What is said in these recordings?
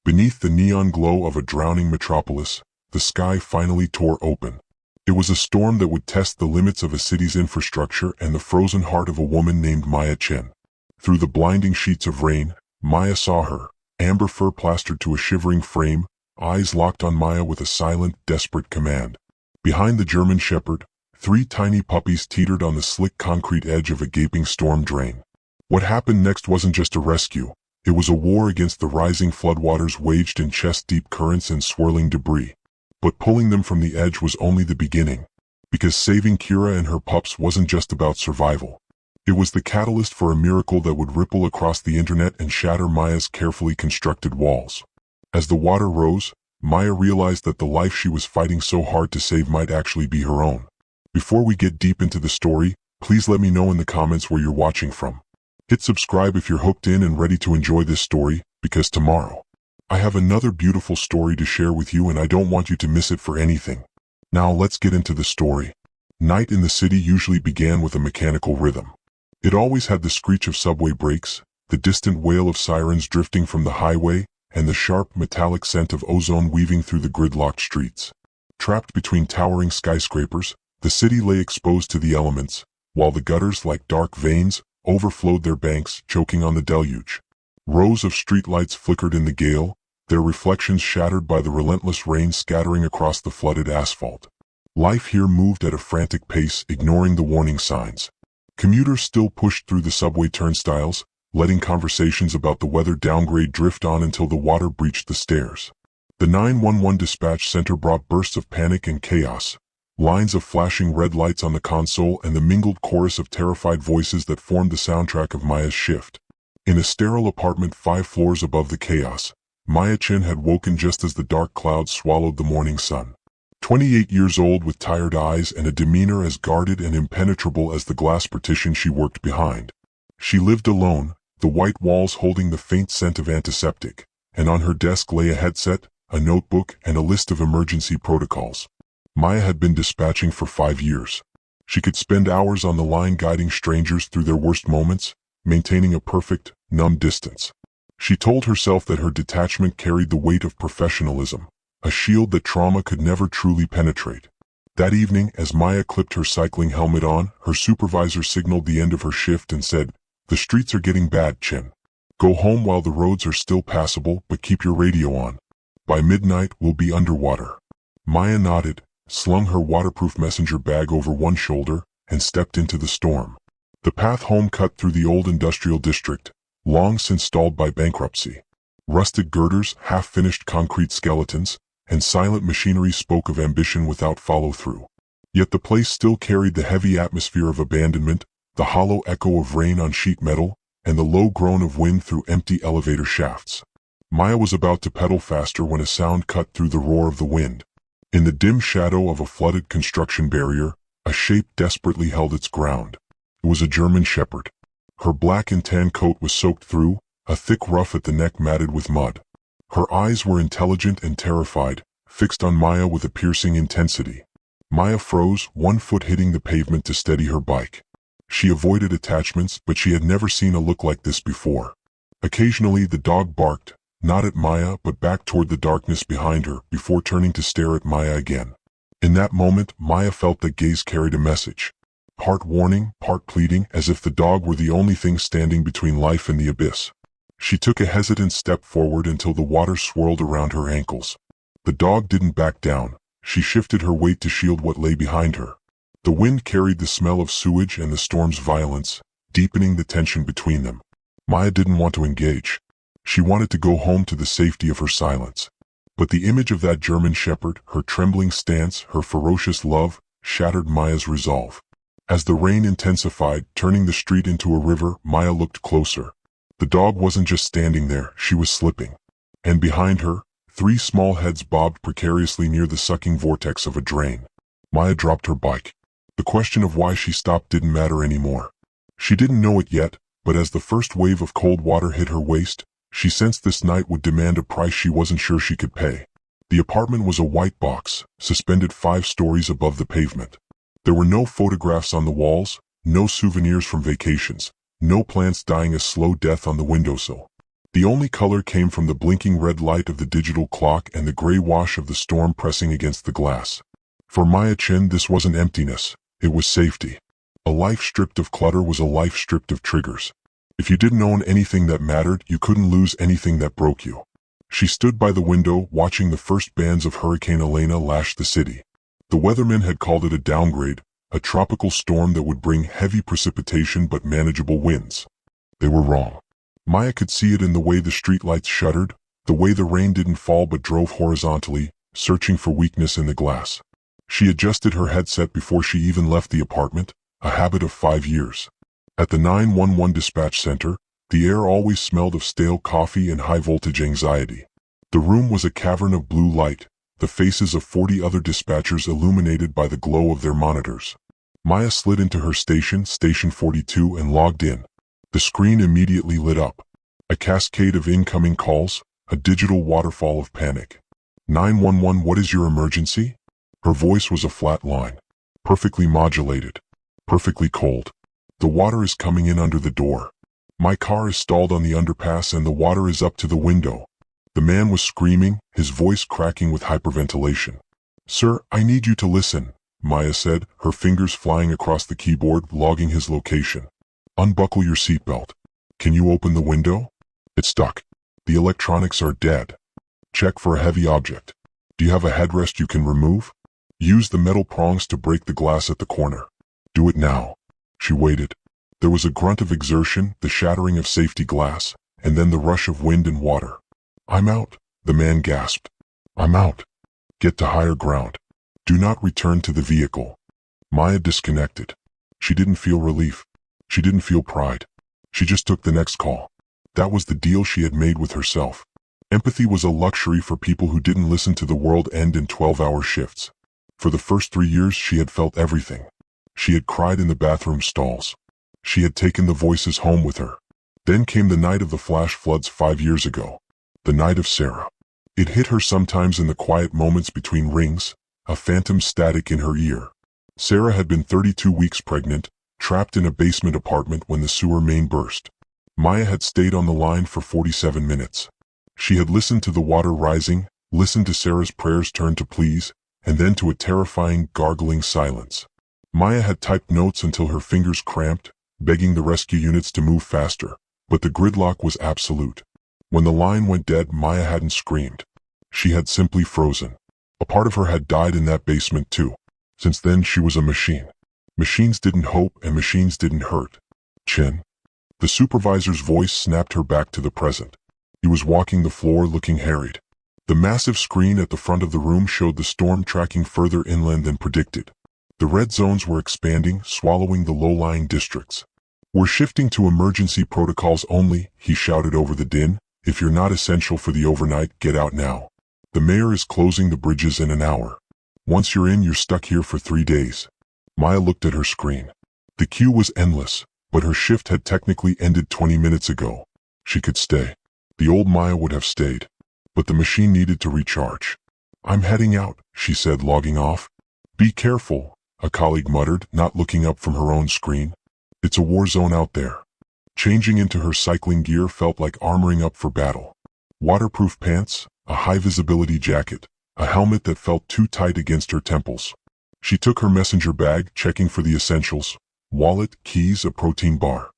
Beneath the neon glow of a drowning metropolis, the sky finally tore open. It was a storm that would test the limits of a city's infrastructure and the frozen heart of a woman named Maya Chen. Through the blinding sheets of rain, Maya saw her, amber fur plastered to a shivering frame, eyes locked on Maya with a silent, desperate command. Behind the German Shepherd, 3 tiny puppies teetered on the slick concrete edge of a gaping storm drain. What happened next wasn't just a rescue. It was a war against the rising floodwaters waged in chest-deep currents and swirling debris. But pulling them from the edge was only the beginning. Because saving Kira and her pups wasn't just about survival. It was the catalyst for a miracle that would ripple across the internet and shatter Maya's carefully constructed walls. As the water rose, Maya realized that the life she was fighting so hard to save might actually be her own. Before we get deep into the story, please let me know in the comments where you're watching from. Hit subscribe if you're hooked in and ready to enjoy this story, because tomorrow, I have another beautiful story to share with you and I don't want you to miss it for anything. Now let's get into the story. Night in the city usually began with a mechanical rhythm. It always had the screech of subway brakes, the distant wail of sirens drifting from the highway, and the sharp metallic scent of ozone weaving through the gridlocked streets. Trapped between towering skyscrapers, the city lay exposed to the elements, while the gutters, like dark veins, overflowed their banks, choking on the deluge. Rows of streetlights flickered in the gale, their reflections shattered by the relentless rain scattering across the flooded asphalt. Life here moved at a frantic pace, ignoring the warning signs. Commuters still pushed through the subway turnstiles, letting conversations about the weather downgrade drift on until the water breached the stairs. The 911 dispatch center brought bursts of panic and chaos, lines of flashing red lights on the console and the mingled chorus of terrified voices that formed the soundtrack of Maya's shift. In a sterile apartment 5 floors above the chaos, Maya Chen had woken just as the dark clouds swallowed the morning sun. 28 years old with tired eyes and a demeanor as guarded and impenetrable as the glass partition she worked behind. She lived alone, the white walls holding the faint scent of antiseptic, and on her desk lay a headset, a notebook, and a list of emergency protocols. Maya had been dispatching for 5 years. She could spend hours on the line guiding strangers through their worst moments, maintaining a perfect, numb distance. She told herself that her detachment carried the weight of professionalism, a shield that trauma could never truly penetrate. That evening, as Maya clipped her cycling helmet on, her supervisor signaled the end of her shift and said, "The streets are getting bad, Chen. Go home while the roads are still passable, but keep your radio on. By midnight, we'll be underwater." Maya nodded, slung her waterproof messenger bag over one shoulder, and stepped into the storm. The path home cut through the old industrial district, long since stalled by bankruptcy. Rusted girders, half-finished concrete skeletons, and silent machinery spoke of ambition without follow-through. Yet the place still carried the heavy atmosphere of abandonment, the hollow echo of rain on sheet metal, and the low groan of wind through empty elevator shafts. Maya was about to pedal faster when a sound cut through the roar of the wind. In the dim shadow of a flooded construction barrier, a shape desperately held its ground. It was a German Shepherd. Her black and tan coat was soaked through, a thick ruff at the neck matted with mud. Her eyes were intelligent and terrified, fixed on Maya with a piercing intensity. Maya froze, one foot hitting the pavement to steady her bike. She avoided attachments, but she had never seen a look like this before. Occasionally the dog barked, not at Maya but back toward the darkness behind her, before turning to stare at Maya again. In that moment, Maya felt that gaze carried a message. Part warning, part pleading, as if the dog were the only thing standing between life and the abyss. She took a hesitant step forward until the water swirled around her ankles. The dog didn't back down. She shifted her weight to shield what lay behind her. The wind carried the smell of sewage and the storm's violence, deepening the tension between them. Maya didn't want to engage. She wanted to go home to the safety of her silence. But the image of that German Shepherd, her trembling stance, her ferocious love, shattered Maya's resolve. As the rain intensified, turning the street into a river, Maya looked closer. The dog wasn't just standing there, she was slipping. And behind her, 3 small heads bobbed precariously near the sucking vortex of a drain. Maya dropped her bike. The question of why she stopped didn't matter anymore. She didn't know it yet, but as the first wave of cold water hit her waist, she sensed this night would demand a price she wasn't sure she could pay. The apartment was a white box, suspended 5 stories above the pavement. There were no photographs on the walls, no souvenirs from vacations, no plants dying a slow death on the windowsill. The only color came from the blinking red light of the digital clock and the gray wash of the storm pressing against the glass. For Maya Chen, this wasn't emptiness, it was safety. A life stripped of clutter was a life stripped of triggers. If you didn't own anything that mattered, you couldn't lose anything that broke you. She stood by the window, watching the first bands of Hurricane Elena lash the city. The weathermen had called it a downgrade, a tropical storm that would bring heavy precipitation but manageable winds. They were wrong. Maya could see it in the way the streetlights shuddered, the way the rain didn't fall but drove horizontally, searching for weakness in the glass. She adjusted her headset before she even left the apartment, a habit of 5 years. At the 911 dispatch center, the air always smelled of stale coffee and high-voltage anxiety. The room was a cavern of blue light, the faces of 40 other dispatchers illuminated by the glow of their monitors. Maya slid into her station, Station 42, and logged in. The screen immediately lit up. A cascade of incoming calls, a digital waterfall of panic. 911, what is your emergency? Her voice was a flat line. Perfectly modulated. Perfectly cold. The water is coming in under the door. My car is stalled on the underpass and the water is up to the window. The man was screaming, his voice cracking with hyperventilation. Sir, I need you to listen, Maya said, her fingers flying across the keyboard, logging his location. Unbuckle your seatbelt. Can you open the window? It's stuck. The electronics are dead. Check for a heavy object. Do you have a headrest you can remove? Use the metal prongs to break the glass at the corner. Do it now. She waited. There was a grunt of exertion, the shattering of safety glass, and then the rush of wind and water. I'm out, the man gasped. I'm out. Get to higher ground. Do not return to the vehicle. Maya disconnected. She didn't feel relief. She didn't feel pride. She just took the next call. That was the deal she had made with herself. Empathy was a luxury for people who didn't listen to the world end in 12-hour shifts. For the first 3 years she had felt everything. She had cried in the bathroom stalls. She had taken the voices home with her. Then came the night of the flash floods 5 years ago. The night of Sarah. It hit her sometimes in the quiet moments between rings, a phantom static in her ear. Sarah had been 32 weeks pregnant, trapped in a basement apartment when the sewer main burst. Maya had stayed on the line for 47 minutes. She had listened to the water rising, listened to Sarah's prayers turn to pleas, and then to a terrifying, gargling silence. Maya had typed notes until her fingers cramped, begging the rescue units to move faster, but the gridlock was absolute. When the line went dead, Maya hadn't screamed. She had simply frozen. A part of her had died in that basement too. Since then she was a machine. Machines didn't hope and machines didn't hurt. Chen. The supervisor's voice snapped her back to the present. He was walking the floor looking harried. The massive screen at the front of the room showed the storm tracking further inland than predicted. The red zones were expanding, swallowing the low-lying districts. We're shifting to emergency protocols only, he shouted over the din. If you're not essential for the overnight, get out now. The mayor is closing the bridges in an hour. Once you're in, you're stuck here for 3 days. Maya looked at her screen. The queue was endless, but her shift had technically ended 20 minutes ago. She could stay. The old Maya would have stayed. But the machine needed to recharge. I'm heading out, she said, logging off. Be careful, a colleague muttered, not looking up from her own screen. It's a war zone out there. Changing into her cycling gear felt like armoring up for battle. Waterproof pants, a high-visibility jacket, a helmet that felt too tight against her temples. She took her messenger bag, checking for the essentials. Wallet, keys, a protein bar.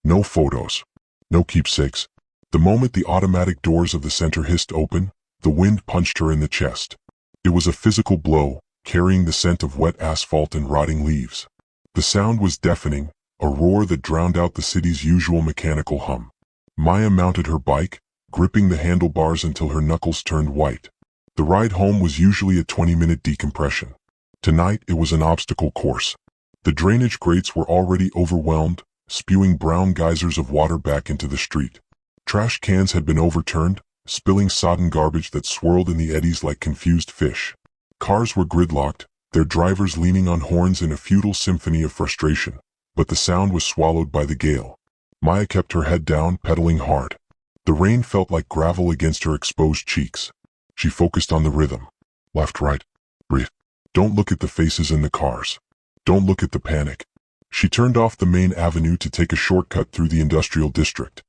No photos. No keepsakes. The moment the automatic doors of the center hissed open, the wind punched her in the chest. It was a physical blow, carrying the scent of wet asphalt and rotting leaves. The sound was deafening, a roar that drowned out the city's usual mechanical hum. Maya mounted her bike, gripping the handlebars until her knuckles turned white. The ride home was usually a 20-minute decompression. Tonight it was an obstacle course. The drainage grates were already overwhelmed, spewing brown geysers of water back into the street. Trash cans had been overturned, spilling sodden garbage that swirled in the eddies like confused fish. Cars were gridlocked, their drivers leaning on horns in a futile symphony of frustration, but the sound was swallowed by the gale. Maya kept her head down, pedaling hard. The rain felt like gravel against her exposed cheeks. She focused on the rhythm. Left, right, breathe. Don't look at the faces in the cars. Don't look at the panic. She turned off the main avenue to take a shortcut through the industrial district.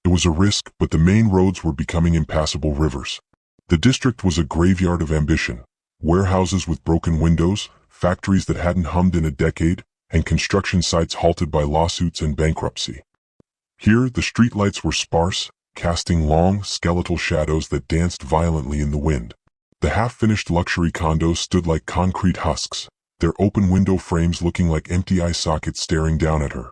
It was a risk, but the main roads were becoming impassable rivers. The district was a graveyard of ambition. Warehouses with broken windows, factories that hadn't hummed in a decade, and construction sites halted by lawsuits and bankruptcy. Here, the streetlights were sparse, casting long, skeletal shadows that danced violently in the wind. The half-finished luxury condos stood like concrete husks, their open window frames looking like empty eye sockets staring down at her.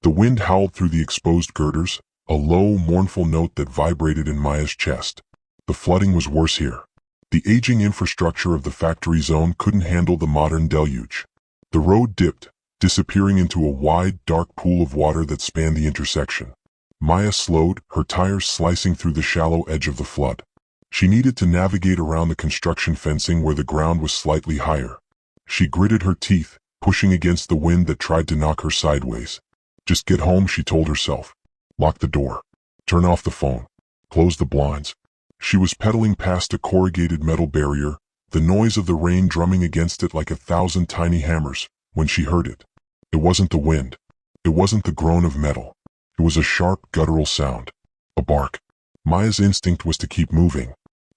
The wind howled through the exposed girders, a low, mournful note that vibrated in Maya's chest. The flooding was worse here. The aging infrastructure of the factory zone couldn't handle the modern deluge. The road dipped, disappearing into a wide, dark pool of water that spanned the intersection. Maya slowed, her tires slicing through the shallow edge of the flood. She needed to navigate around the construction fencing where the ground was slightly higher. She gritted her teeth, pushing against the wind that tried to knock her sideways. Just get home, she told herself. Lock the door. Turn off the phone. Close the blinds. She was pedaling past a corrugated metal barrier, the noise of the rain drumming against it like 1,000 tiny hammers, when she heard it. It wasn't the wind. It wasn't the groan of metal. It was a sharp, guttural sound. A bark. Maya's instinct was to keep moving.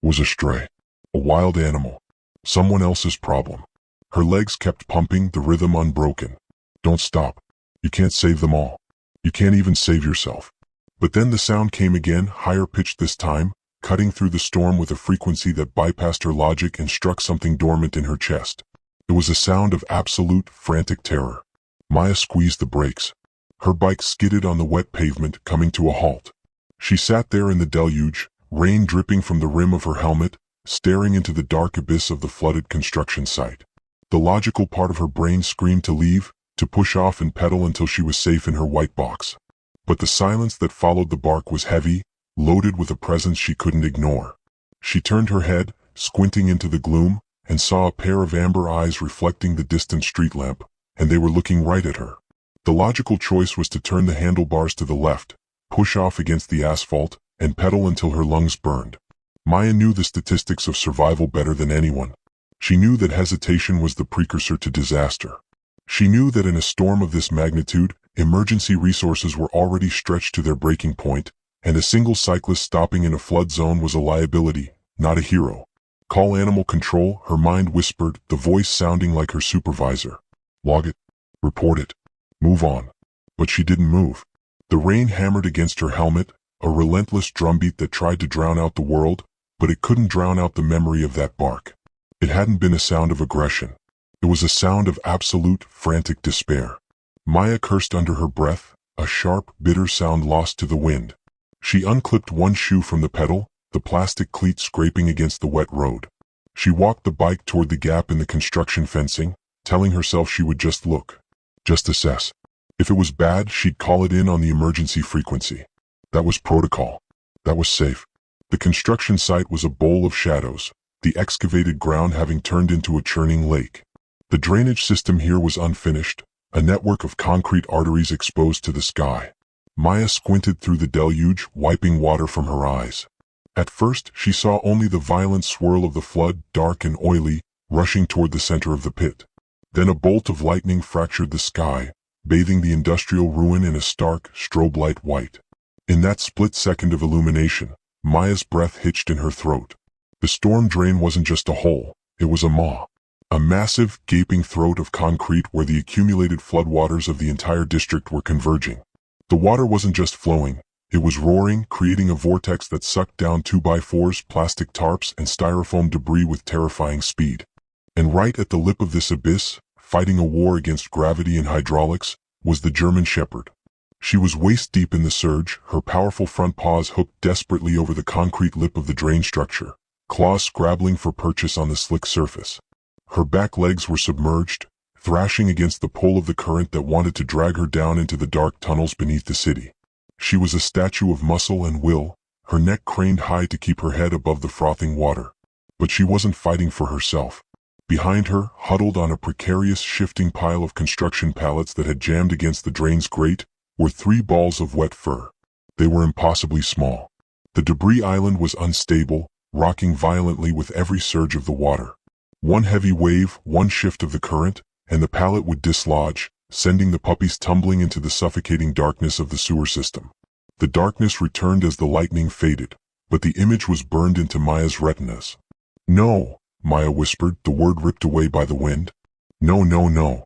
It was a stray. A wild animal. Someone else's problem. Her legs kept pumping, the rhythm unbroken. Don't stop. You can't save them all. You can't even save yourself. But then the sound came again, higher pitched this time, cutting through the storm with a frequency that bypassed her logic and struck something dormant in her chest. It was a sound of absolute, frantic terror. Maya squeezed the brakes. Her bike skidded on the wet pavement, coming to a halt. She sat there in the deluge, rain dripping from the rim of her helmet, staring into the dark abyss of the flooded construction site. The logical part of her brain screamed to leave, to push off and pedal until she was safe in her white box. But the silence that followed the bark was heavy, loaded with a presence she couldn't ignore. She turned her head, squinting into the gloom, and saw a pair of amber eyes reflecting the distant street lamp, and they were looking right at her. The logical choice was to turn the handlebars to the left, push off against the asphalt, and pedal until her lungs burned. Maya knew the statistics of survival better than anyone. She knew that hesitation was the precursor to disaster. She knew that in a storm of this magnitude, emergency resources were already stretched to their breaking point, and a single cyclist stopping in a flood zone was a liability, not a hero. Call animal control, her mind whispered, the voice sounding like her supervisor. Log it. Report it. Move on. But she didn't move. The rain hammered against her helmet, a relentless drumbeat that tried to drown out the world, but it couldn't drown out the memory of that bark. It hadn't been a sound of aggression. It was a sound of absolute, frantic despair. Maya cursed under her breath, a sharp, bitter sound lost to the wind. She unclipped one shoe from the pedal, the plastic cleat scraping against the wet road. She walked the bike toward the gap in the construction fencing, telling herself she would just look. Just assess. If it was bad, she'd call it in on the emergency frequency. That was protocol. That was safe. The construction site was a bowl of shadows, the excavated ground having turned into a churning lake. The drainage system here was unfinished, a network of concrete arteries exposed to the sky. Maya squinted through the deluge, wiping water from her eyes. At first, she saw only the violent swirl of the flood, dark and oily, rushing toward the center of the pit. Then a bolt of lightning fractured the sky, bathing the industrial ruin in a stark, strobe light white. In that split second of illumination, Maya's breath hitched in her throat. The storm drain wasn't just a hole, it was a maw. A massive, gaping throat of concrete where the accumulated floodwaters of the entire district were converging. The water wasn't just flowing, it was roaring, creating a vortex that sucked down 2x4s, plastic tarps, and styrofoam debris with terrifying speed. And right at the lip of this abyss, fighting a war against gravity and hydraulics, was the German Shepherd. She was waist-deep in the surge, her powerful front paws hooked desperately over the concrete lip of the drain structure, claws scrabbling for purchase on the slick surface. Her back legs were submerged, thrashing against the pull of the current that wanted to drag her down into the dark tunnels beneath the city. She was a statue of muscle and will, her neck craned high to keep her head above the frothing water. But she wasn't fighting for herself. Behind her, huddled on a precarious shifting pile of construction pallets that had jammed against the drain's grate, were 3 balls of wet fur. They were impossibly small. The debris island was unstable, rocking violently with every surge of the water. One heavy wave, one shift of the current, and the pallet would dislodge, sending the puppies tumbling into the suffocating darkness of the sewer system. The darkness returned as the lightning faded, but the image was burned into Maya's retinas. "No," Maya whispered, the word ripped away by the wind. "No, no, no."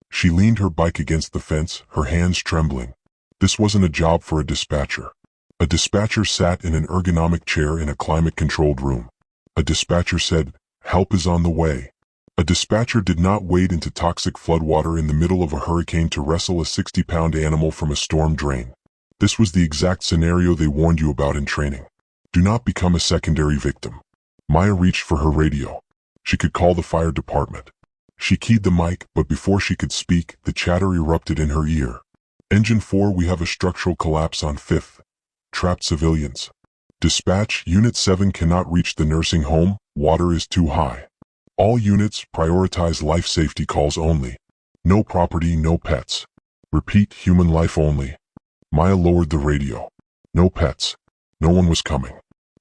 She leaned her bike against the fence, her hands trembling. This wasn't a job for a dispatcher. A dispatcher sat in an ergonomic chair in a climate-controlled room. A dispatcher said, "Help is on the way." A dispatcher did not wade into toxic floodwater in the middle of a hurricane to wrestle a 60-pound animal from a storm drain. This was the exact scenario they warned you about in training. Do not become a secondary victim. Maya reached for her radio. She could call the fire department. She keyed the mic, but before she could speak, the chatter erupted in her ear. "Engine 4, we have a structural collapse on 5th. Trapped civilians. Dispatch, Unit 7 cannot reach the nursing home, water is too high. All units, prioritize life safety calls only. No property, no pets. Repeat, human life only." Maya lowered the radio. No pets. No one was coming.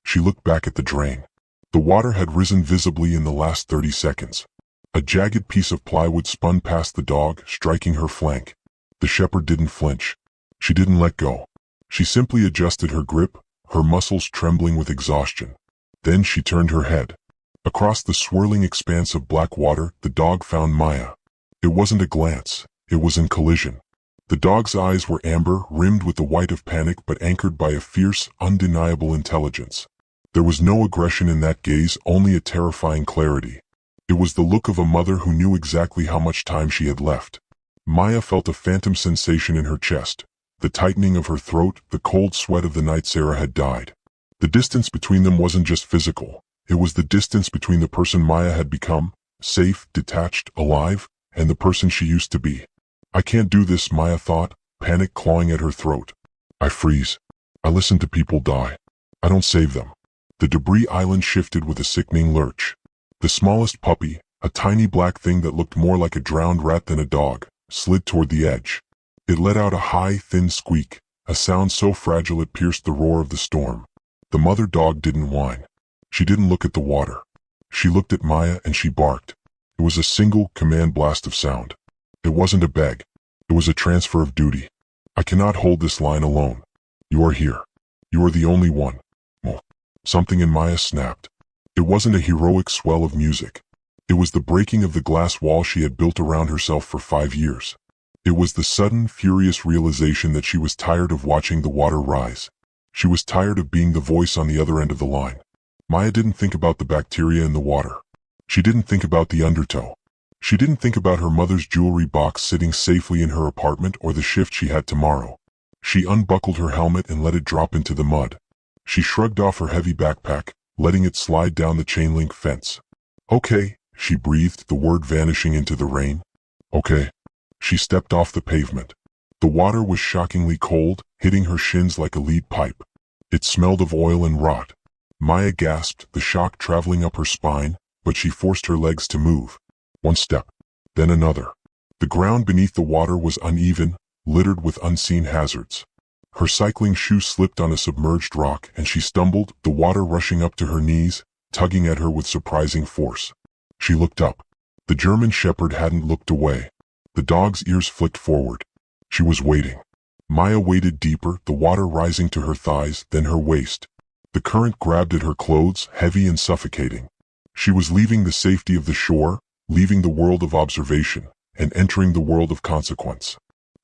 She looked back at the drain. The water had risen visibly in the last 30 seconds. A jagged piece of plywood spun past the dog, striking her flank. The shepherd didn't flinch. She didn't let go. She simply adjusted her grip, her muscles trembling with exhaustion. Then she turned her head. Across the swirling expanse of black water, the dog found Maya. It wasn't a glance. It was in collision. The dog's eyes were amber, rimmed with the white of panic but anchored by a fierce, undeniable intelligence. There was no aggression in that gaze, only a terrifying clarity. It was the look of a mother who knew exactly how much time she had left. Maya felt a phantom sensation in her chest. The tightening of her throat, the cold sweat of the night Sarah had died. The distance between them wasn't just physical. It was the distance between the person Maya had become, safe, detached, alive, and the person she used to be. "I can't do this," Maya thought, panic clawing at her throat. "I freeze. I listen to people die. I don't save them." The debris island shifted with a sickening lurch. The smallest puppy, a tiny black thing that looked more like a drowned rat than a dog, slid toward the edge. It let out a high, thin squeak, a sound so fragile it pierced the roar of the storm. The mother dog didn't whine. She didn't look at the water. She looked at Maya and she barked. It was a single, command blast of sound. It wasn't a beg. It was a transfer of duty. "I cannot hold this line alone. You are here. You are the only one." Something in Maya snapped. It wasn't a heroic swell of music. It was the breaking of the glass wall she had built around herself for 5 years. It was the sudden, furious realization that she was tired of watching the water rise. She was tired of being the voice on the other end of the line. Maya didn't think about the bacteria in the water. She didn't think about the undertow. She didn't think about her mother's jewelry box sitting safely in her apartment or the shift she had tomorrow. She unbuckled her helmet and let it drop into the mud. She shrugged off her heavy backpack, letting it slide down the chain-link fence. "Okay," she breathed, the word vanishing into the rain. "Okay." She stepped off the pavement. The water was shockingly cold, hitting her shins like a lead pipe. It smelled of oil and rot. Maya gasped, the shock traveling up her spine, but she forced her legs to move. One step, then another. The ground beneath the water was uneven, littered with unseen hazards. Her cycling shoe slipped on a submerged rock and she stumbled, the water rushing up to her knees, tugging at her with surprising force. She looked up. The German shepherd hadn't looked away. The dog's ears flicked forward. She was waiting. Maya waded deeper, the water rising to her thighs, then her waist. The current grabbed at her clothes, heavy and suffocating. She was leaving the safety of the shore, leaving the world of observation, and entering the world of consequence.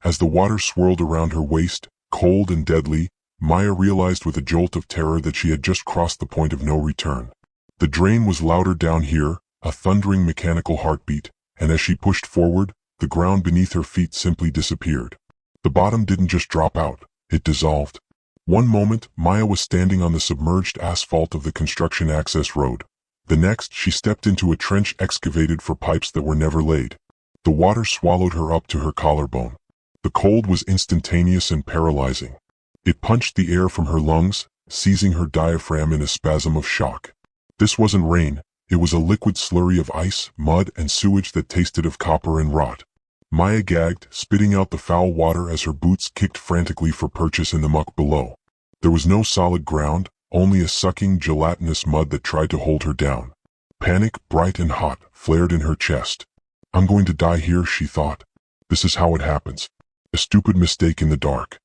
As the water swirled around her waist, cold and deadly, Maya realized with a jolt of terror that she had just crossed the point of no return. The drain was louder down here, a thundering mechanical heartbeat, and as she pushed forward, the ground beneath her feet simply disappeared. The bottom didn't just drop out, it dissolved. One moment, Maya was standing on the submerged asphalt of the construction access road. The next, she stepped into a trench excavated for pipes that were never laid. The water swallowed her up to her collarbone. The cold was instantaneous and paralyzing. It punched the air from her lungs, seizing her diaphragm in a spasm of shock. This wasn't rain, it was a liquid slurry of ice, mud, and sewage that tasted of copper and rot. Maya gagged, spitting out the foul water as her boots kicked frantically for purchase in the muck below. There was no solid ground, only a sucking, gelatinous mud that tried to hold her down. Panic, bright and hot, flared in her chest. "I'm going to die here," she thought. "This is how it happens. A stupid mistake in the dark."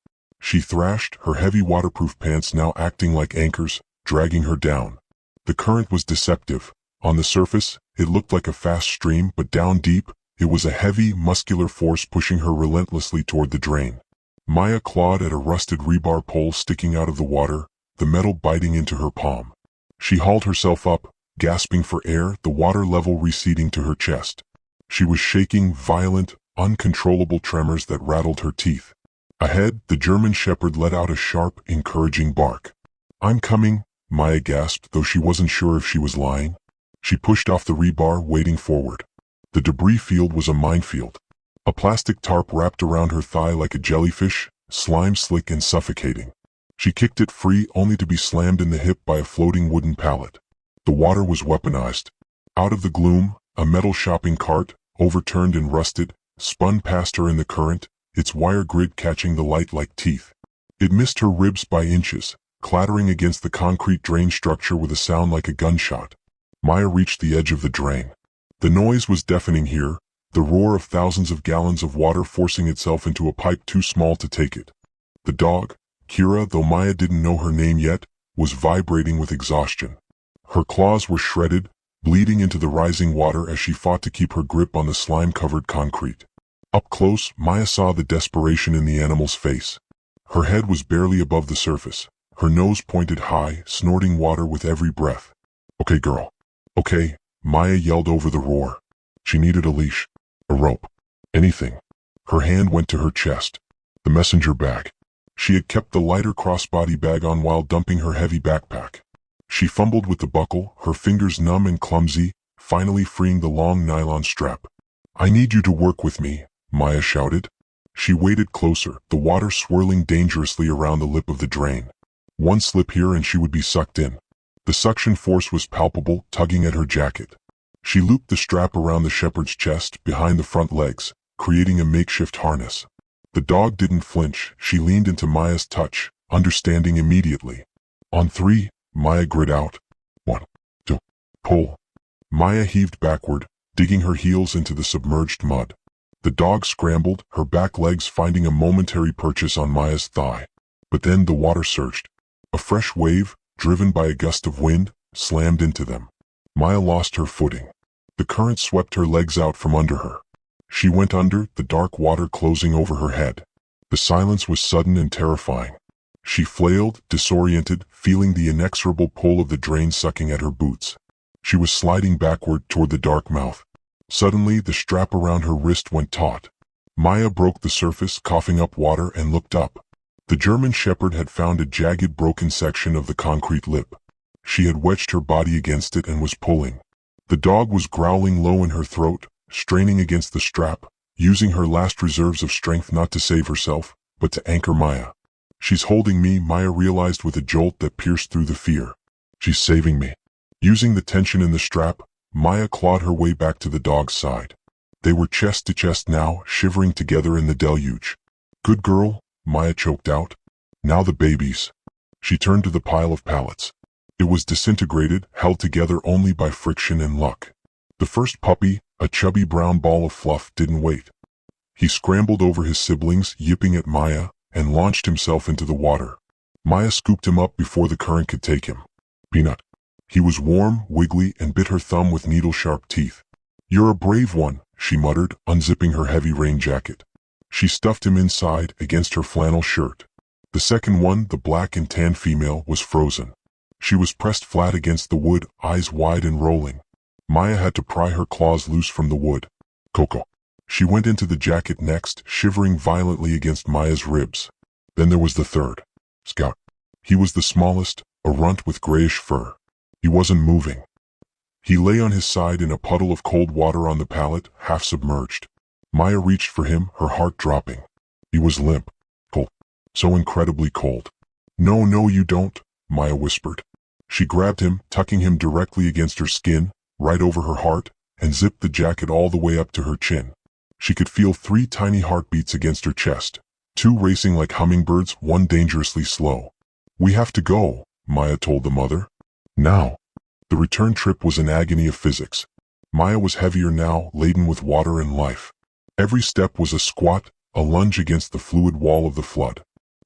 she thrashed, her heavy waterproof pants now acting like anchors, dragging her down. The current was deceptive. On the surface, it looked like a fast stream, but down deep, it was a heavy, muscular force pushing her relentlessly toward the drain. Maya clawed at a rusted rebar pole sticking out of the water, the metal biting into her palm. She hauled herself up, gasping for air, the water level receding to her chest. She was shaking, violent, uncontrollable tremors that rattled her teeth. Ahead, the German shepherd let out a sharp, encouraging bark. "I'm coming," Maya gasped, though she wasn't sure if she was lying. She pushed off the rebar, wading forward. The debris field was a minefield. A plastic tarp wrapped around her thigh like a jellyfish, slime slick and suffocating. She kicked it free only to be slammed in the hip by a floating wooden pallet. The water was weaponized. Out of the gloom, a metal shopping cart, overturned and rusted, spun past her in the current, its wire grid catching the light like teeth. It missed her ribs by inches, clattering against the concrete drain structure with a sound like a gunshot. Maya reached the edge of the drain. The noise was deafening here, the roar of thousands of gallons of water forcing itself into a pipe too small to take it. The dog, Kira, though Maya didn't know her name yet, was vibrating with exhaustion. Her claws were shredded, bleeding into the rising water as she fought to keep her grip on the slime-covered concrete. Up close, Maya saw the desperation in the animal's face. Her head was barely above the surface, her nose pointed high, snorting water with every breath. "Okay, girl. Okay," Maya yelled over the roar. She needed a leash, a rope, anything. Her hand went to her chest. The messenger bag. She had kept the lighter crossbody bag on while dumping her heavy backpack. She fumbled with the buckle, her fingers numb and clumsy, finally freeing the long nylon strap. "I need you to work with me," Maya shouted. She waded closer, the water swirling dangerously around the lip of the drain. One slip here and she would be sucked in. The suction force was palpable, tugging at her jacket. She looped the strap around the shepherd's chest, behind the front legs, creating a makeshift harness. The dog didn't flinch. She leaned into Maya's touch, understanding immediately. On three, Maya grit out. 1, 2, pull. Maya heaved backward, digging her heels into the submerged mud. The dog scrambled, her back legs finding a momentary purchase on Maya's thigh. But then the water surged. A fresh wave, driven by a gust of wind, slammed into them. Maya lost her footing. The current swept her legs out from under her. She went under, the dark water closing over her head. The silence was sudden and terrifying. She flailed, disoriented, feeling the inexorable pull of the drain sucking at her boots. She was sliding backward toward the dark mouth. Suddenly, the strap around her wrist went taut. Maya broke the surface, coughing up water, and looked up. The German shepherd had found a jagged, broken section of the concrete lip. She had wedged her body against it and was pulling. The dog was growling low in her throat, straining against the strap, using her last reserves of strength not to save herself, but to anchor Maya. "She's holding me," Maya realized with a jolt that pierced through the fear. "She's saving me." Using the tension in the strap, Maya clawed her way back to the dog's side. They were chest to chest now, shivering together in the deluge. "Good girl," Maya choked out. "Now the babies." She turned to the pile of pallets. It was disintegrated, held together only by friction and luck. The first puppy, a chubby brown ball of fluff, didn't wait. He scrambled over his siblings, yipping at Maya, and launched himself into the water. Maya scooped him up before the current could take him. Peanut. He was warm, wiggly, and bit her thumb with needle-sharp teeth. "You're a brave one," she muttered, unzipping her heavy rain jacket. She stuffed him inside, against her flannel shirt. The second one, the black and tan female, was frozen. She was pressed flat against the wood, eyes wide and rolling. Maya had to pry her claws loose from the wood. "Coco." She went into the jacket next, shivering violently against Maya's ribs. Then there was the third. Scout. He was the smallest, a runt with grayish fur. He wasn't moving. He lay on his side in a puddle of cold water on the pallet, half submerged. Maya reached for him, her heart dropping. He was limp. Cold. So incredibly cold. "No, no, you don't," Maya whispered. She grabbed him, tucking him directly against her skin, right over her heart, and zipped the jacket all the way up to her chin. She could feel 3 tiny heartbeats against her chest, 2 racing like hummingbirds, 1 dangerously slow. "We have to go," Maya told the mother. "Now." The return trip was an agony of physics. Maya was heavier now, laden with water and life. Every step was a squat, a lunge against the fluid wall of the flood.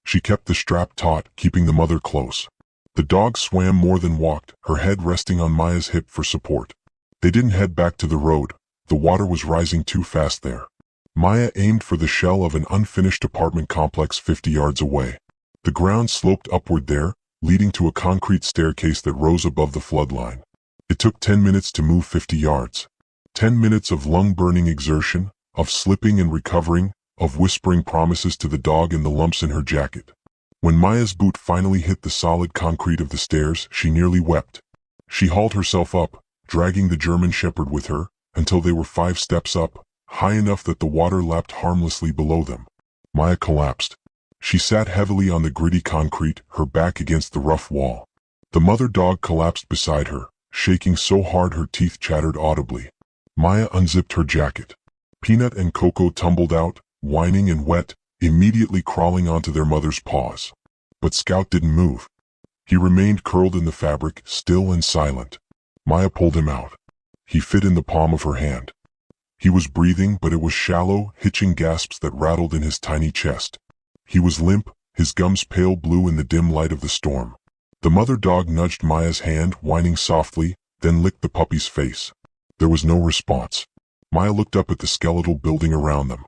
She kept the strap taut, keeping the mother close. The dog swam more than walked, her head resting on Maya's hip for support. They didn't head back to the road. The water was rising too fast there. Maya aimed for the shell of an unfinished apartment complex 50 yards away. The ground sloped upward there, leading to a concrete staircase that rose above the floodline. It took 10 minutes to move 50 yards. 10 minutes of lung-burning exertion, of slipping and recovering, of whispering promises to the dog and the lumps in her jacket. When Maya's boot finally hit the solid concrete of the stairs, she nearly wept. She hauled herself up, dragging the German Shepherd with her, until they were 5 steps up, high enough that the water lapped harmlessly below them. Maya collapsed. She sat heavily on the gritty concrete, her back against the rough wall. The mother dog collapsed beside her, shaking so hard her teeth chattered audibly. Maya unzipped her jacket. Peanut and Coco tumbled out, whining and wet, immediately crawling onto their mother's paws. But Scout didn't move. He remained curled in the fabric, still and silent. Maya pulled him out. He fit in the palm of her hand. He was breathing, but it was shallow, hitching gasps that rattled in his tiny chest. He was limp, his gums pale blue in the dim light of the storm. The mother dog nudged Maya's hand, whining softly, then licked the puppy's face. There was no response. Maya looked up at the skeletal building around them.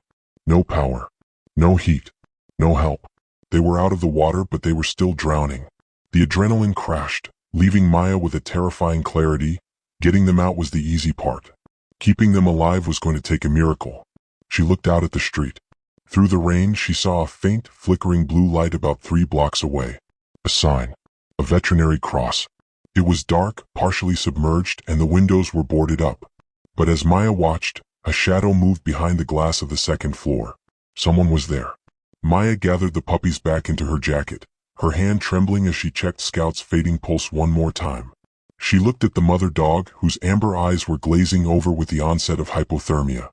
No power. No heat. No help. They were out of the water, but they were still drowning. The adrenaline crashed, leaving Maya with a terrifying clarity. Getting them out was the easy part. Keeping them alive was going to take a miracle. She looked out at the street. Through the rain, she saw a faint, flickering blue light about 3 blocks away. A sign. A veterinary cross. It was dark, partially submerged, and the windows were boarded up. But as Maya watched, a shadow moved behind the glass of the 2nd floor. Someone was there. Maya gathered the puppies back into her jacket, her hand trembling as she checked Scout's fading pulse one more time. She looked at the mother dog, whose amber eyes were glazing over with the onset of hypothermia.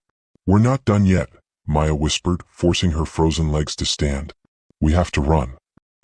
"We're not done yet," Maya whispered, forcing her frozen legs to stand. "We have to run."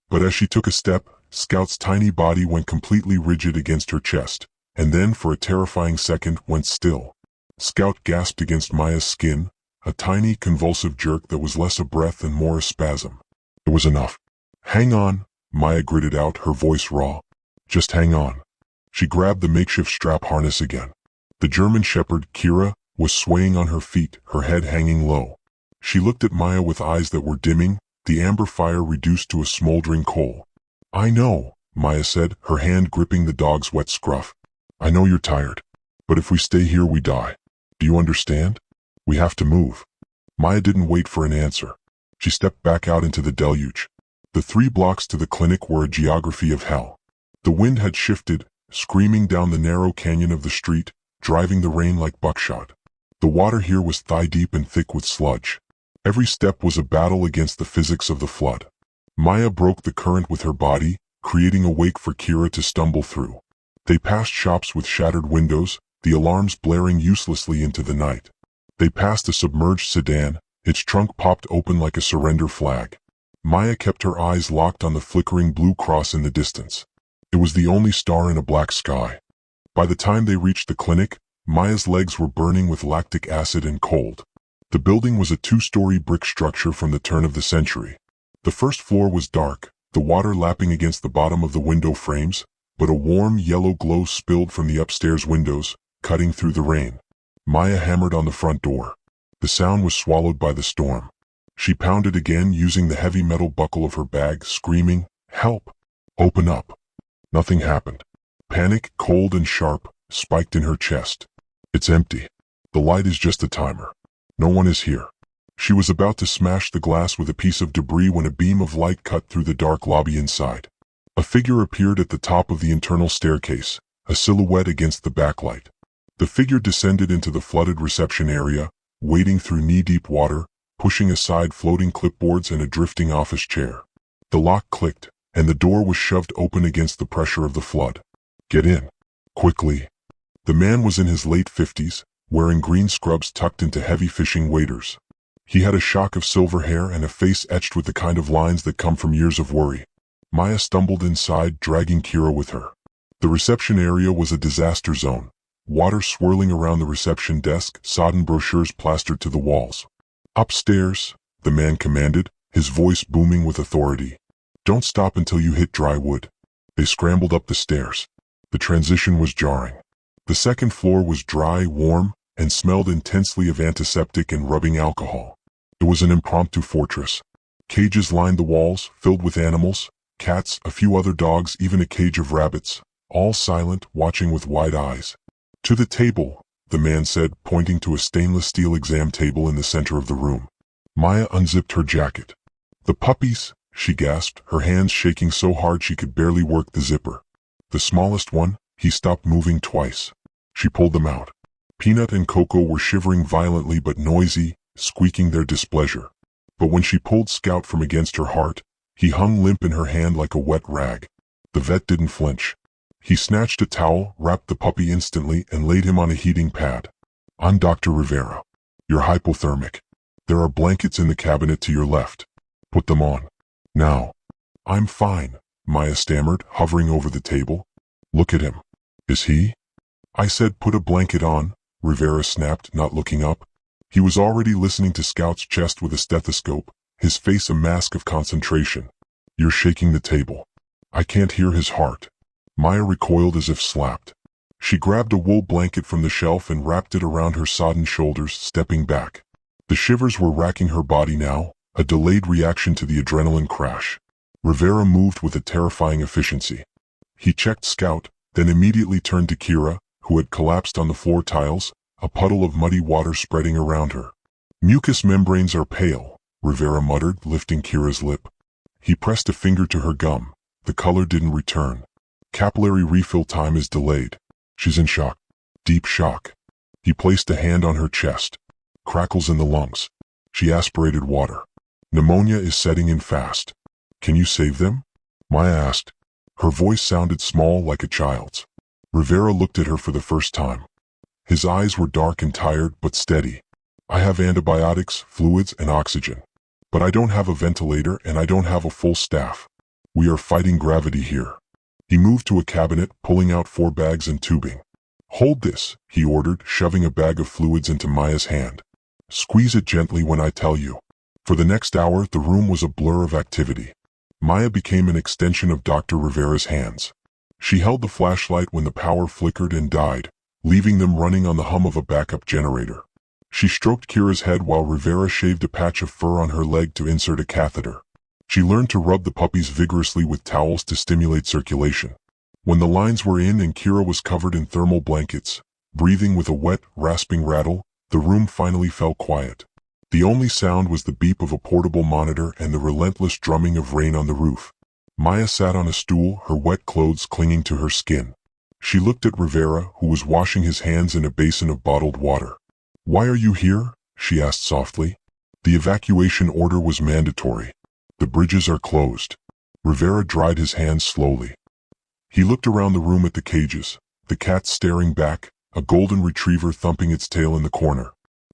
But as she took a step, Scout's tiny body went completely rigid against her chest, and then for a terrifying second went still. Scout gasped against Maya's skin, a tiny convulsive jerk that was less a breath and more a spasm. It was enough. "Hang on," Maya gritted out, her voice raw. "Just hang on." She grabbed the makeshift strap harness again. The German Shepherd, Kira, was swaying on her feet, her head hanging low. She looked at Maya with eyes that were dimming, the amber fire reduced to a smoldering coal. "I know," Maya said, her hand gripping the dog's wet scruff. "I know you're tired. But if we stay here, we die. Do you understand? We have to move." Maya didn't wait for an answer. She stepped back out into the deluge. The 3 blocks to the clinic were a geography of hell. The wind had shifted, screaming down the narrow canyon of the street, driving the rain like buckshot. The water here was thigh-deep and thick with sludge. Every step was a battle against the physics of the flood. Maya broke the current with her body, creating a wake for Kira to stumble through. They passed shops with shattered windows, the alarms blaring uselessly into the night. They passed a submerged sedan, its trunk popped open like a surrender flag. Maya kept her eyes locked on the flickering blue cross in the distance. It was the only star in a black sky. By the time they reached the clinic, Maya's legs were burning with lactic acid and cold. The building was a 2-story brick structure from the turn of the century. The first floor was dark, the water lapping against the bottom of the window frames, but a warm yellow glow spilled from the upstairs windows, cutting through the rain. Maya hammered on the front door. The sound was swallowed by the storm. She pounded again, using the heavy metal buckle of her bag, screaming, "Help! Open up!" Nothing happened. Panic, cold and sharp, spiked in her chest. "It's empty. The light is just a timer. No one is here." She was about to smash the glass with a piece of debris when a beam of light cut through the dark lobby inside. A figure appeared at the top of the internal staircase, a silhouette against the backlight. The figure descended into the flooded reception area, wading through knee-deep water, pushing aside floating clipboards and a drifting office chair. The lock clicked, and the door was shoved open against the pressure of the flood. "Get in. Quickly." The man was in his late 50s, wearing green scrubs tucked into heavy fishing waders. He had a shock of silver hair and a face etched with the kind of lines that come from years of worry. Maya stumbled inside, dragging Kira with her. The reception area was a disaster zone. Water swirling around the reception desk, sodden brochures plastered to the walls. "Upstairs," the man commanded, his voice booming with authority. Don't stop until you hit dry wood. They scrambled up the stairs. The transition was jarring. The second floor was dry, warm, and smelled intensely of antiseptic and rubbing alcohol. It was an impromptu fortress. Cages lined the walls, filled with animals, cats, a few other dogs, even a cage of rabbits, all silent, watching with wide eyes. To the table, the man said, pointing to a stainless steel exam table in the center of the room. Maya unzipped her jacket. The puppies, she gasped, her hands shaking so hard she could barely work the zipper. The smallest one, he stopped moving twice. She pulled them out. Peanut and Coco were shivering violently but noisy, squeaking their displeasure. But when she pulled Scout from against her heart, he hung limp in her hand like a wet rag. The vet didn't flinch. He snatched a towel, wrapped the puppy instantly, and laid him on a heating pad. "I'm Dr. Rivera. You're hypothermic. There are blankets in the cabinet to your left. Put them on. Now." "I'm fine," Maya stammered, hovering over the table. "Look at him. Is he?" "I said put a blanket on," Rivera snapped, not looking up. He was already listening to Scout's chest with a stethoscope, his face a mask of concentration. "You're shaking the table. I can't hear his heart." Maya recoiled as if slapped. She grabbed a wool blanket from the shelf and wrapped it around her sodden shoulders, stepping back. The shivers were racking her body now, a delayed reaction to the adrenaline crash. Rivera moved with a terrifying efficiency. He checked Scout, then immediately turned to Kira, who had collapsed on the floor tiles, a puddle of muddy water spreading around her. "Mucous membranes are pale," Rivera muttered, lifting Kira's lip. He pressed a finger to her gum. The color didn't return. "Capillary refill time is delayed. She's in shock. Deep shock." He placed a hand on her chest. "Crackles in the lungs." She aspirated water. "Pneumonia is setting in fast. Can you save them?" Maya asked. Her voice sounded small, like a child's. Rivera looked at her for the first time. His eyes were dark and tired, but steady. "I have antibiotics, fluids, and oxygen. But I don't have a ventilator and I don't have a full staff. We are fighting gravity here." He moved to a cabinet, pulling out 4 bags and tubing. "Hold this," he ordered, shoving a bag of fluids into Maya's hand. "Squeeze it gently when I tell you." For the next hour, the room was a blur of activity. Maya became an extension of Dr. Rivera's hands. She held the flashlight when the power flickered and died, leaving them running on the hum of a backup generator. She stroked Kira's head while Rivera shaved a patch of fur on her leg to insert a catheter. She learned to rub the puppies vigorously with towels to stimulate circulation. When the lines were in and Kira was covered in thermal blankets, breathing with a wet, rasping rattle, the room finally fell quiet. The only sound was the beep of a portable monitor and the relentless drumming of rain on the roof. Maya sat on a stool, her wet clothes clinging to her skin. She looked at Rivera, who was washing his hands in a basin of bottled water. "Why are you here?" she asked softly. "The evacuation order was mandatory. The bridges are closed." Rivera dried his hands slowly. He looked around the room at the cages, the cat staring back, a golden retriever thumping its tail in the corner.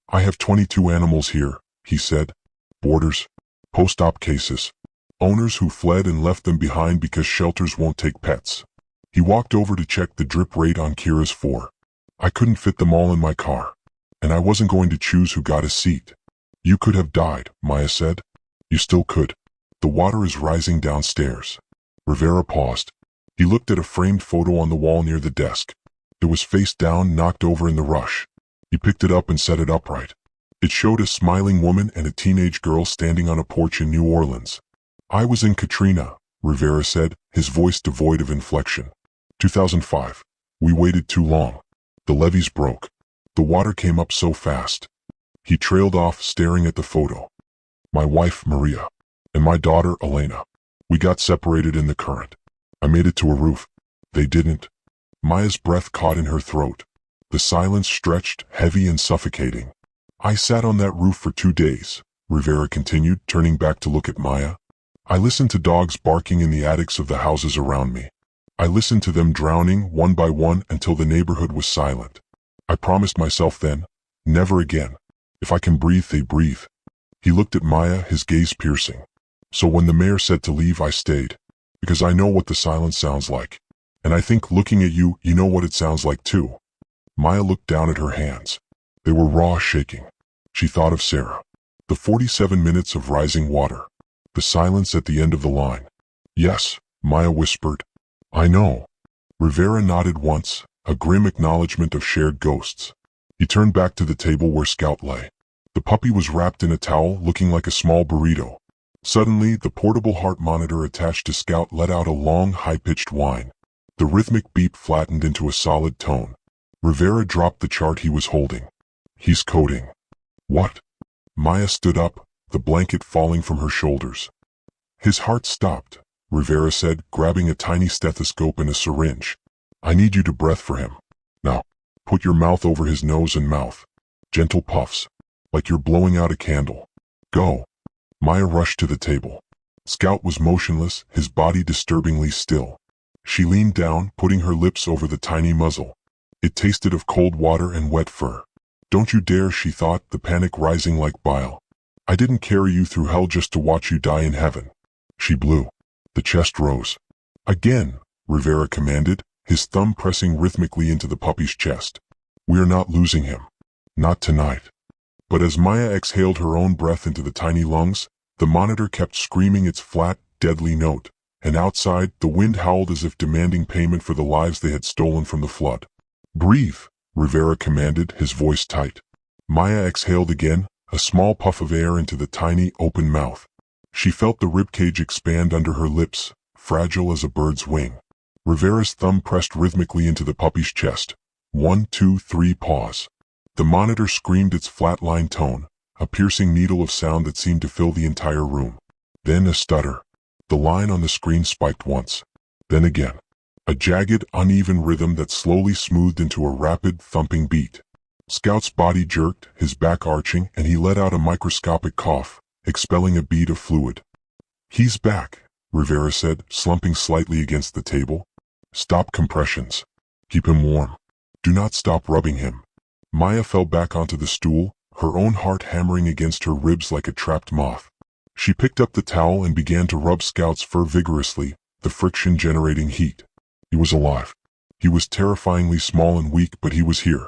"I have 22 animals here," he said. "Boarders, post-op cases, owners who fled and left them behind because shelters won't take pets." He walked over to check the drip rate on Kira's 4. "I couldn't fit them all in my car. And I wasn't going to choose who got a seat." "You could have died," Maya said. "You still could. The water is rising downstairs." Rivera paused. He looked at a framed photo on the wall near the desk. It was face down, knocked over in the rush. He picked it up and set it upright. It showed a smiling woman and a teenage girl standing on a porch in New Orleans. "I was in Katrina," Rivera said, his voice devoid of inflection. 2005. "We waited too long. The levees broke. The water came up so fast." He trailed off, staring at the photo. "My wife, Maria, and my daughter, Elena. We got separated in the current. I made it to a roof. They didn't." Maya's breath caught in her throat. The silence stretched, heavy and suffocating. "I sat on that roof for 2 days," Rivera continued, turning back to look at Maya. "I listened to dogs barking in the attics of the houses around me. I listened to them drowning, one by one, until the neighborhood was silent. I promised myself then, never again. If I can breathe, they breathe." He looked at Maya, his gaze piercing. "So when the mayor said to leave, I stayed. Because I know what the silence sounds like. And I think looking at you, you know what it sounds like too." Maya looked down at her hands. They were raw, shaking. She thought of Sarah. The 47 minutes of rising water. The silence at the end of the line. Yes, Maya whispered. I know. Rivera nodded once, a grim acknowledgement of shared ghosts. He turned back to the table where Scout lay. The puppy was wrapped in a towel, looking like a small burrito. Suddenly, the portable heart monitor attached to Scout let out a long, high-pitched whine. The rhythmic beep flattened into a solid tone. Rivera dropped the chart he was holding. He's coding. What? Maya stood up, the blanket falling from her shoulders. His heart stopped, Rivera said, grabbing a tiny stethoscope and a syringe. I need you to breathe for him. Now, put your mouth over his nose and mouth. Gentle puffs, like you're blowing out a candle. Go. Maya rushed to the table. Scout was motionless, his body disturbingly still. She leaned down, putting her lips over the tiny muzzle. It tasted of cold water and wet fur. Don't you dare, she thought, the panic rising like bile. I didn't carry you through hell just to watch you die in heaven. She blew. The chest rose. Again, Rivera commanded, his thumb pressing rhythmically into the puppy's chest. We're not losing him. Not tonight. But as Maya exhaled her own breath into the tiny lungs, the monitor kept screaming its flat, deadly note, and outside, the wind howled as if demanding payment for the lives they had stolen from the flood. Breathe, Rivera commanded, his voice tight. Maya exhaled again, a small puff of air into the tiny, open mouth. She felt the ribcage expand under her lips, fragile as a bird's wing. Rivera's thumb pressed rhythmically into the puppy's chest. 1, 2, 3, pause. The monitor screamed its flatline tone, a piercing needle of sound that seemed to fill the entire room. Then a stutter. The line on the screen spiked once. Then again. A jagged, uneven rhythm that slowly smoothed into a rapid, thumping beat. Scout's body jerked, his back arching, and he let out a microscopic cough, expelling a bead of fluid. He's back, Rivera said, slumping slightly against the table. Stop compressions. Keep him warm. Do not stop rubbing him. Maya fell back onto the stool, her own heart hammering against her ribs like a trapped moth. She picked up the towel and began to rub Scout's fur vigorously, the friction generating heat. He was alive. He was terrifyingly small and weak, but he was here.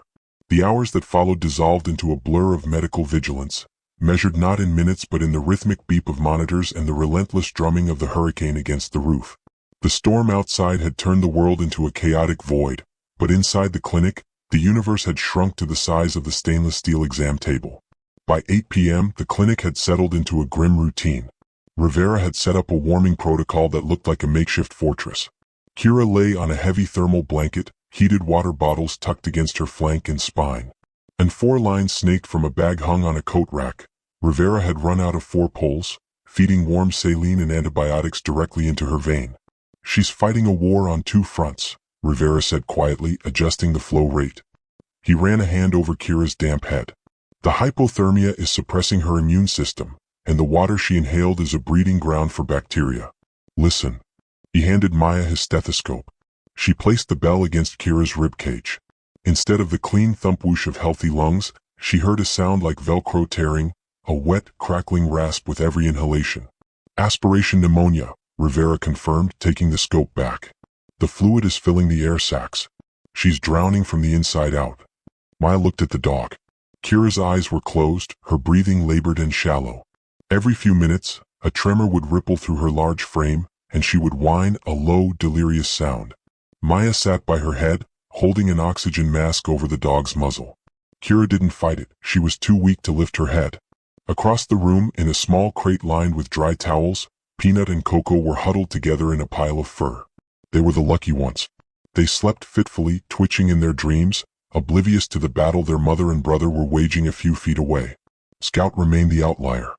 The hours that followed dissolved into a blur of medical vigilance, measured not in minutes but in the rhythmic beep of monitors and the relentless drumming of the hurricane against the roof. The storm outside had turned the world into a chaotic void, but inside the clinic, the universe had shrunk to the size of the stainless steel exam table. By 8 p.m., the clinic had settled into a grim routine. Rivera had set up a warming protocol that looked like a makeshift fortress. Kira lay on a heavy thermal blanket, heated water bottles tucked against her flank and spine. And 4 lines snaked from a bag hung on a coat rack. Rivera had run out of 4 poles, feeding warm saline and antibiotics directly into her vein. She's fighting a war on 2 fronts, Rivera said quietly, adjusting the flow rate. He ran a hand over Kira's damp head. The hypothermia is suppressing her immune system, and the water she inhaled is a breeding ground for bacteria. Listen. He handed Maya his stethoscope. She placed the bell against Kira's ribcage. Instead of the clean thump whoosh of healthy lungs, she heard a sound like Velcro tearing, a wet, crackling rasp with every inhalation. Aspiration pneumonia, Rivera confirmed, taking the scope back. The fluid is filling the air sacs. She's drowning from the inside out. Maya looked at the dog. Kira's eyes were closed, her breathing labored and shallow. Every few minutes, a tremor would ripple through her large frame, and she would whine, a low, delirious sound. Maya sat by her head, holding an oxygen mask over the dog's muzzle. Kira didn't fight it, she was too weak to lift her head. Across the room, in a small crate lined with dry towels, Peanut and Coco were huddled together in a pile of fur. They were the lucky ones. They slept fitfully, twitching in their dreams, oblivious to the battle their mother and brother were waging a few feet away. Scout remained the outlier.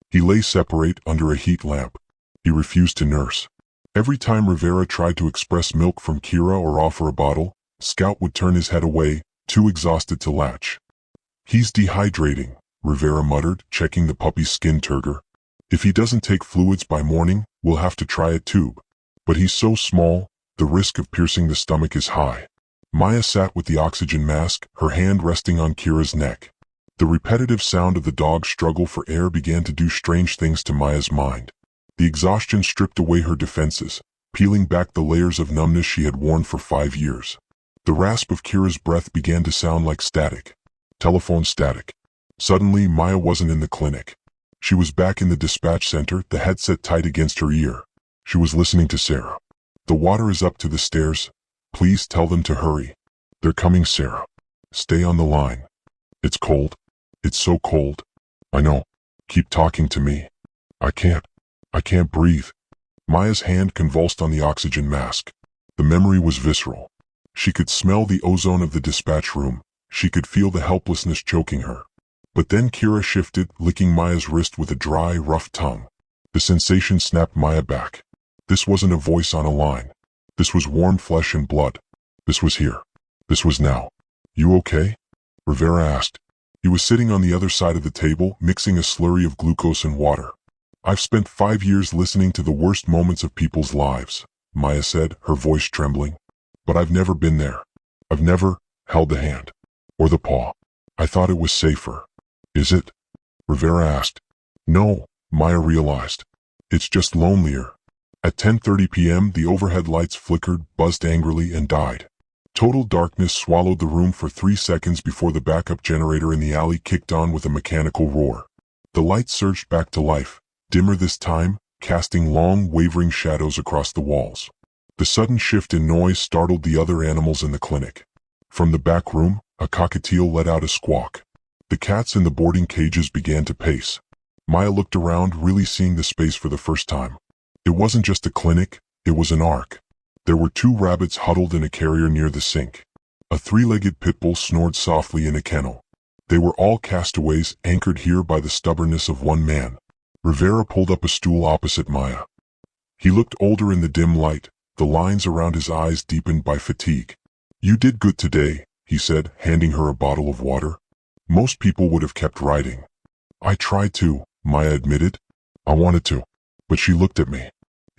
He lay separate under a heat lamp. He refused to nurse. Every time Rivera tried to express milk from Kira or offer a bottle, Scout would turn his head away, too exhausted to latch. He's dehydrating, Rivera muttered, checking the puppy's skin turgor. If he doesn't take fluids by morning, we'll have to try a tube. But he's so small, the risk of piercing the stomach is high. Maya sat with the oxygen mask, her hand resting on Kira's neck. The repetitive sound of the dog's struggle for air began to do strange things to Maya's mind. The exhaustion stripped away her defenses, peeling back the layers of numbness she had worn for 5 years. The rasp of Kira's breath began to sound like static. Telephone static. Suddenly, Maya wasn't in the clinic. She was back in the dispatch center, the headset tight against her ear. She was listening to Sarah. The water is up to the stairs. Please tell them to hurry. They're coming, Sarah. Stay on the line. It's cold. It's so cold. I know. Keep talking to me. I can't breathe. Maya's hand convulsed on the oxygen mask. The memory was visceral. She could smell the ozone of the dispatch room. She could feel the helplessness choking her. But then Kira shifted, licking Maya's wrist with a dry, rough tongue. The sensation snapped Maya back. This wasn't a voice on a line. This was warm flesh and blood. This was here. This was now. You okay? Rivera asked. He was sitting on the other side of the table, mixing a slurry of glucose and water. I've spent 5 years listening to the worst moments of people's lives, Maya said, her voice trembling. But I've never been there. I've never held the hand. Or the paw. I thought it was safer. Is it? Rivera asked. No, Maya realized. It's just lonelier. At 10:30 p.m. the overhead lights flickered, buzzed angrily, and died. Total darkness swallowed the room for 3 seconds before the backup generator in the alley kicked on with a mechanical roar. The lights surged back to life, dimmer this time, casting long, wavering shadows across the walls. The sudden shift in noise startled the other animals in the clinic. From the back room, a cockatiel let out a squawk. The cats in the boarding cages began to pace. Maya looked around, really seeing the space for the first time. It wasn't just a clinic, it was an ark. There were 2 rabbits huddled in a carrier near the sink. A 3-legged pit bull snored softly in a kennel. They were all castaways, anchored here by the stubbornness of one man. Rivera pulled up a stool opposite Maya. He looked older in the dim light, the lines around his eyes deepened by fatigue. You did good today, he said, handing her a bottle of water. Most people would have kept writing. I tried to, Maya admitted. I wanted to. But she looked at me.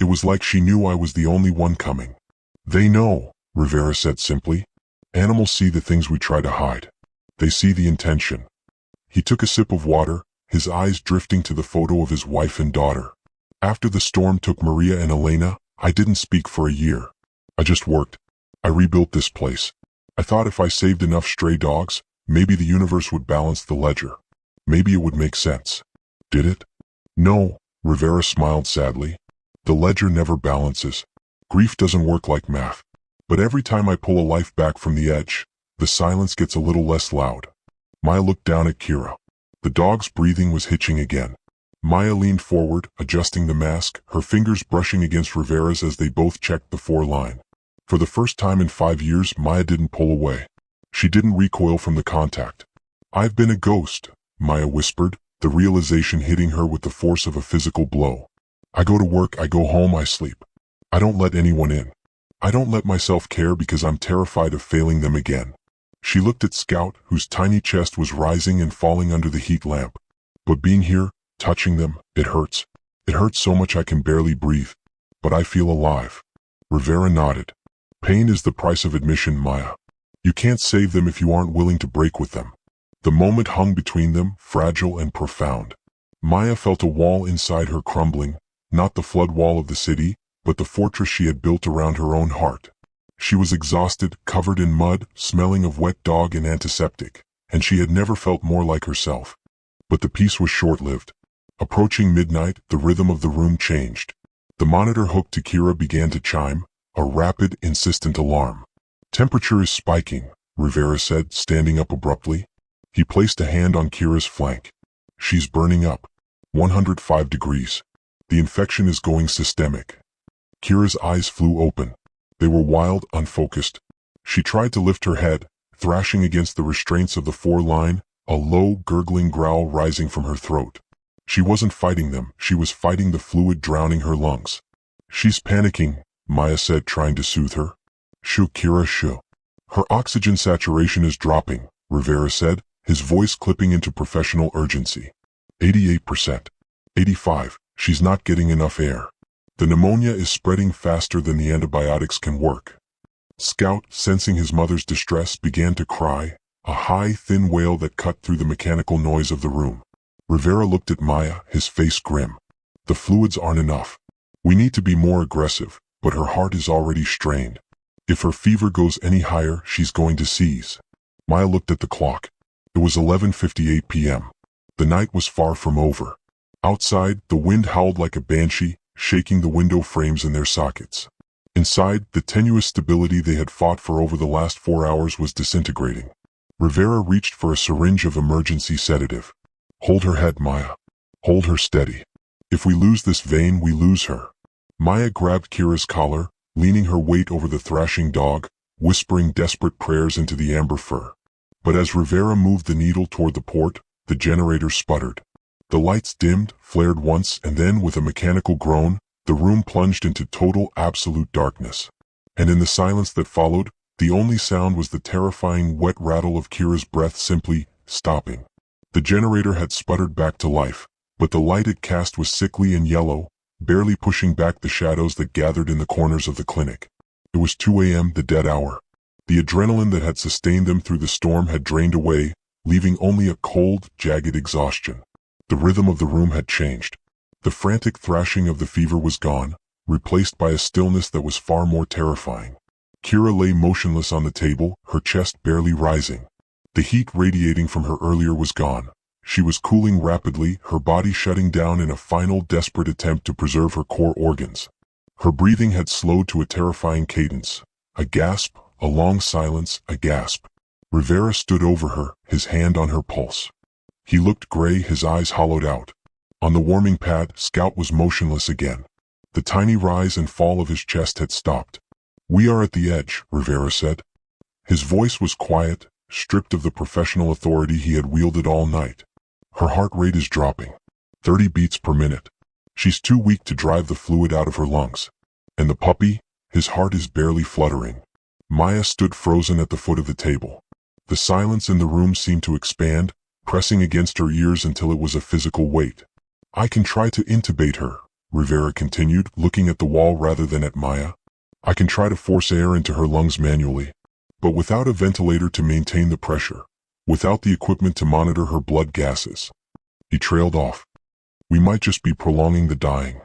It was like she knew I was the only one coming. They know, Rivera said simply. Animals see the things we try to hide. They see the intention. He took a sip of water, his eyes drifting to the photo of his wife and daughter. After the storm took Maria and Elena, I didn't speak for a year. I just worked. I rebuilt this place. I thought if I saved enough stray dogs, maybe the universe would balance the ledger. Maybe it would make sense. Did it? No, Rivera smiled sadly. The ledger never balances. Grief doesn't work like math. But every time I pull a life back from the edge, the silence gets a little less loud. Maya looked down at Kira. The dog's breathing was hitching again. Maya leaned forward, adjusting the mask, her fingers brushing against Rivera's as they both checked the 4-line. For the first time in 5 years, Maya didn't pull away. She didn't recoil from the contact. I've been a ghost, Maya whispered, the realization hitting her with the force of a physical blow. I go to work, I go home, I sleep. I don't let anyone in. I don't let myself care because I'm terrified of failing them again. She looked at Scout, whose tiny chest was rising and falling under the heat lamp. But being here, touching them, it hurts. It hurts so much I can barely breathe. But I feel alive. Rivera nodded. Pain is the price of admission, Maya. You can't save them if you aren't willing to break with them. The moment hung between them, fragile and profound. Maya felt a wall inside her crumbling, not the flood wall of the city, but the fortress she had built around her own heart. She was exhausted, covered in mud, smelling of wet dog and antiseptic, and she had never felt more like herself. But the peace was short-lived. Approaching midnight, the rhythm of the room changed. The monitor hooked to Kira began to chime, a rapid, insistent alarm. Temperature is spiking, Rivera said, standing up abruptly. He placed a hand on Kira's flank. She's burning up. 105 degrees. The infection is going systemic. Kira's eyes flew open. They were wild, unfocused. She tried to lift her head, thrashing against the restraints of the 4-line, a low, gurgling growl rising from her throat. She wasn't fighting them, she was fighting the fluid drowning her lungs. She's panicking, Maya said, trying to soothe her. Shoo, Kira, shoo. Her oxygen saturation is dropping, Rivera said, his voice clipping into professional urgency. 88%. 85. She's not getting enough air. The pneumonia is spreading faster than the antibiotics can work. Scout, sensing his mother's distress, began to cry, a high, thin wail that cut through the mechanical noise of the room. Rivera looked at Maya, his face grim. The fluids aren't enough. We need to be more aggressive, but her heart is already strained. If her fever goes any higher, she's going to seize. Maya looked at the clock. It was 11:58 p.m. The night was far from over. Outside, the wind howled like a banshee, shaking the window frames in their sockets. Inside, the tenuous stability they had fought for over the last 4 hours was disintegrating. Rivera reached for a syringe of emergency sedative. "Hold her head, Maya. Hold her steady. If we lose this vein, we lose her." Maya grabbed Kira's collar, leaning her weight over the thrashing dog, whispering desperate prayers into the amber fur. But as Rivera moved the needle toward the port, the generator sputtered. The lights dimmed, flared once, and then, with a mechanical groan, the room plunged into total, absolute darkness. And in the silence that followed, the only sound was the terrifying wet rattle of Kira's breath simply stopping. The generator had sputtered back to life, but the light it cast was sickly and yellow, barely pushing back the shadows that gathered in the corners of the clinic. It was 2 a.m., the dead hour. The adrenaline that had sustained them through the storm had drained away, leaving only a cold, jagged exhaustion. The rhythm of the room had changed. The frantic thrashing of the fever was gone, replaced by a stillness that was far more terrifying. Kira lay motionless on the table, her chest barely rising. The heat radiating from her earlier was gone. She was cooling rapidly, her body shutting down in a final desperate attempt to preserve her core organs. Her breathing had slowed to a terrifying cadence. A gasp, a long silence, a gasp. Rivera stood over her, his hand on her pulse. He looked gray, his eyes hollowed out. On the warming pad, Scout was motionless again. The tiny rise and fall of his chest had stopped. "We are at the edge," Rivera said. His voice was quiet, stripped of the professional authority he had wielded all night. "Her heart rate is dropping. 30 beats per minute. She's too weak to drive the fluid out of her lungs. And the puppy, his heart is barely fluttering." Maya stood frozen at the foot of the table. The silence in the room seemed to expand, pressing against her ears until it was a physical weight. "I can try to intubate her," Rivera continued, looking at the wall rather than at Maya. "I can try to force air into her lungs manually. But without a ventilator to maintain the pressure, without the equipment to monitor her blood gases." He trailed off. "We might just be prolonging the dying."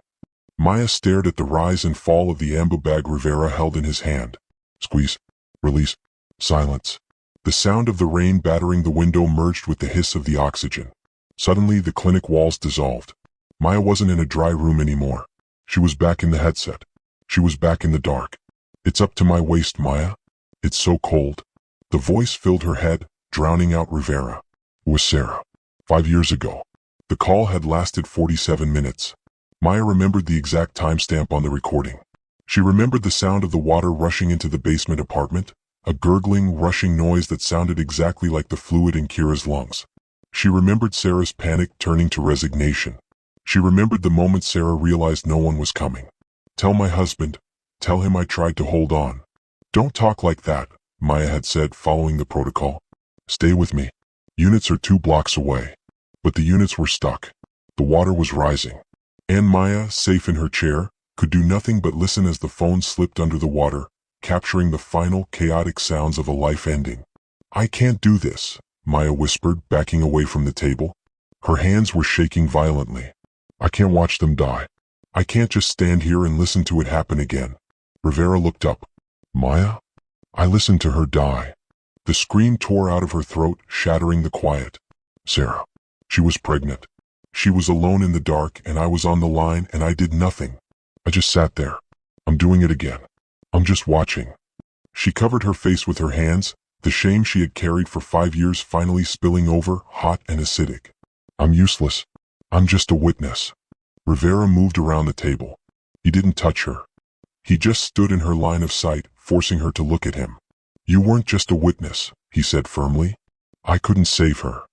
Maya stared at the rise and fall of the ambu bag Rivera held in his hand. Squeeze. Release. Silence. The sound of the rain battering the window merged with the hiss of the oxygen. Suddenly the clinic walls dissolved. Maya wasn't in a dry room anymore. She was back in the headset. She was back in the dark. "It's up to my waist, Maya. It's so cold." The voice filled her head, drowning out Rivera. It was Sarah. 5 years ago. The call had lasted 47 minutes. Maya remembered the exact timestamp on the recording. She remembered the sound of the water rushing into the basement apartment, a gurgling, rushing noise that sounded exactly like the fluid in Kira's lungs. She remembered Sarah's panic turning to resignation. She remembered the moment Sarah realized no one was coming. "Tell my husband. Tell him I tried to hold on." "Don't talk like that," Maya had said, following the protocol. "Stay with me. Units are 2 blocks away." But the units were stuck. The water was rising. And Maya, safe in her chair, could do nothing but listen as the phone slipped under the water, capturing the final, chaotic sounds of a life ending. "I can't do this," Maya whispered, backing away from the table. Her hands were shaking violently. "I can't watch them die. I can't just stand here and listen to it happen again." Rivera looked up. "Maya?" "I listened to her die." The scream tore out of her throat, shattering the quiet. "Sarah. She was pregnant. She was alone in the dark, and I was on the line, and I did nothing. I just sat there. I'm doing it again. I'm just watching." She covered her face with her hands, the shame she had carried for 5 years finally spilling over, hot and acidic. "I'm useless. I'm just a witness." Rivera moved around the table. He didn't touch her. He just stood in her line of sight, forcing her to look at him. "You weren't just a witness," he said firmly. "I couldn't save her."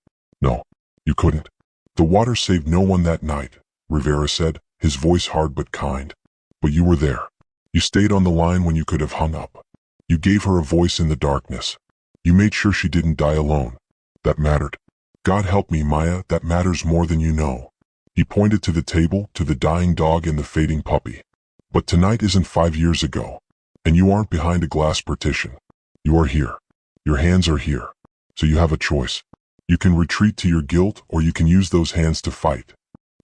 "No, you couldn't. The water saved no one that night," Rivera said, his voice hard but kind. "But you were there. You stayed on the line when you could have hung up. You gave her a voice in the darkness. You made sure she didn't die alone. That mattered. God help me, Maya, that matters more than you know." He pointed to the table, to the dying dog and the fading puppy. "But tonight isn't 5 years ago. And you aren't behind a glass partition. You are here. Your hands are here. So you have a choice. You can retreat to your guilt, or you can use those hands to fight."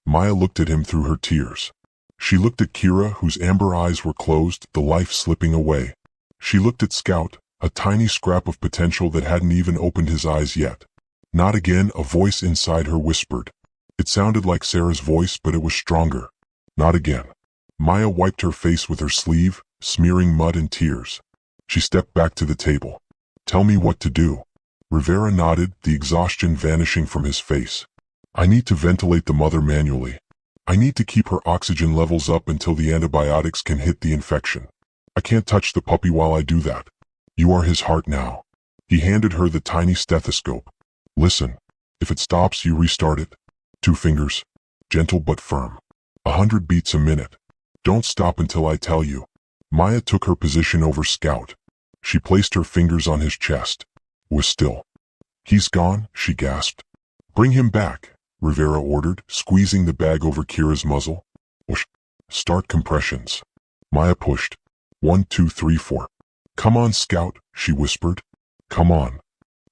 Maya looked at him through her tears. She looked at Kira, whose amber eyes were closed, the life slipping away. She looked at Scout, a tiny scrap of potential that hadn't even opened his eyes yet. "Not again," a voice inside her whispered. It sounded like Sarah's voice, but it was stronger. "Not again. Maya wiped her face with her sleeve, smearing mud and tears. She stepped back to the table. "Tell me what to do." Rivera nodded, the exhaustion vanishing from his face. "I need to ventilate the mother manually. I need to keep her oxygen levels up until the antibiotics can hit the infection. I can't touch the puppy while I do that. You are his heart now." He handed her the tiny stethoscope. "Listen. If it stops, you restart it. 2 fingers. Gentle but firm. 100 beats a minute. Don't stop until I tell you." Maya took her position over Scout. She placed her fingers on his chest. Was still. "He's gone," she gasped. "Bring him back," Rivera ordered, squeezing the bag over Kira's muzzle. "Whoosh. Start compressions." Maya pushed. 1, 2, 3, 4. "Come on, Scout," she whispered. "Come on."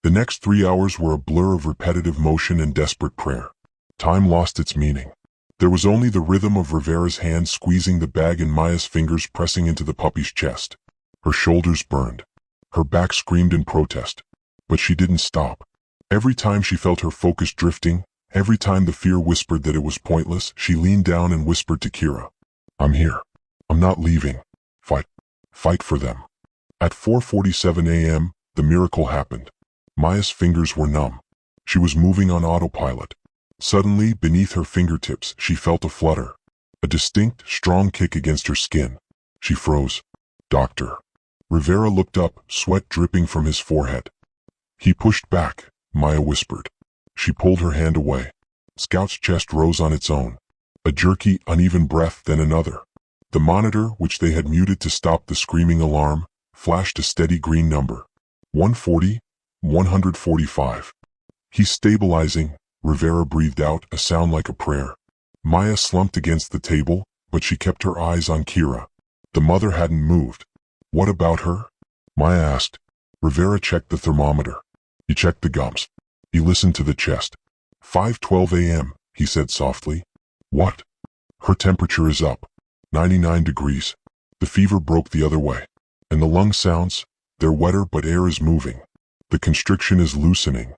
The next 3 hours were a blur of repetitive motion and desperate prayer. Time lost its meaning. There was only the rhythm of Rivera's hand squeezing the bag and Maya's fingers pressing into the puppy's chest. Her shoulders burned. Her back screamed in protest. But she didn't stop. Every time she felt her focus drifting, every time the fear whispered that it was pointless, she leaned down and whispered to Kira, "I'm here. I'm not leaving. Fight. Fight for them." At 4:47 a.m., the miracle happened. Maya's fingers were numb. She was moving on autopilot. Suddenly, beneath her fingertips, she felt a flutter. A distinct, strong kick against her skin. She froze. "Doctor." Rivera looked up, sweat dripping from his forehead. "He pushed back," Maya whispered. She pulled her hand away. Scout's chest rose on its own. A jerky, uneven breath, then another. The monitor, which they had muted to stop the screaming alarm, flashed a steady green number. 140, 145. "He's stabilizing," Rivera breathed out, a sound like a prayer. Maya slumped against the table, but she kept her eyes on Kira. The mother hadn't moved. "What about her?" Maya asked. Rivera checked the thermometer. He checked the gums. He listened to the chest. 5:12 a.m., he said softly. "What?" "Her temperature is up. 99 degrees. The fever broke the other way. And the lung sounds, they're wetter but air is moving. The constriction is loosening."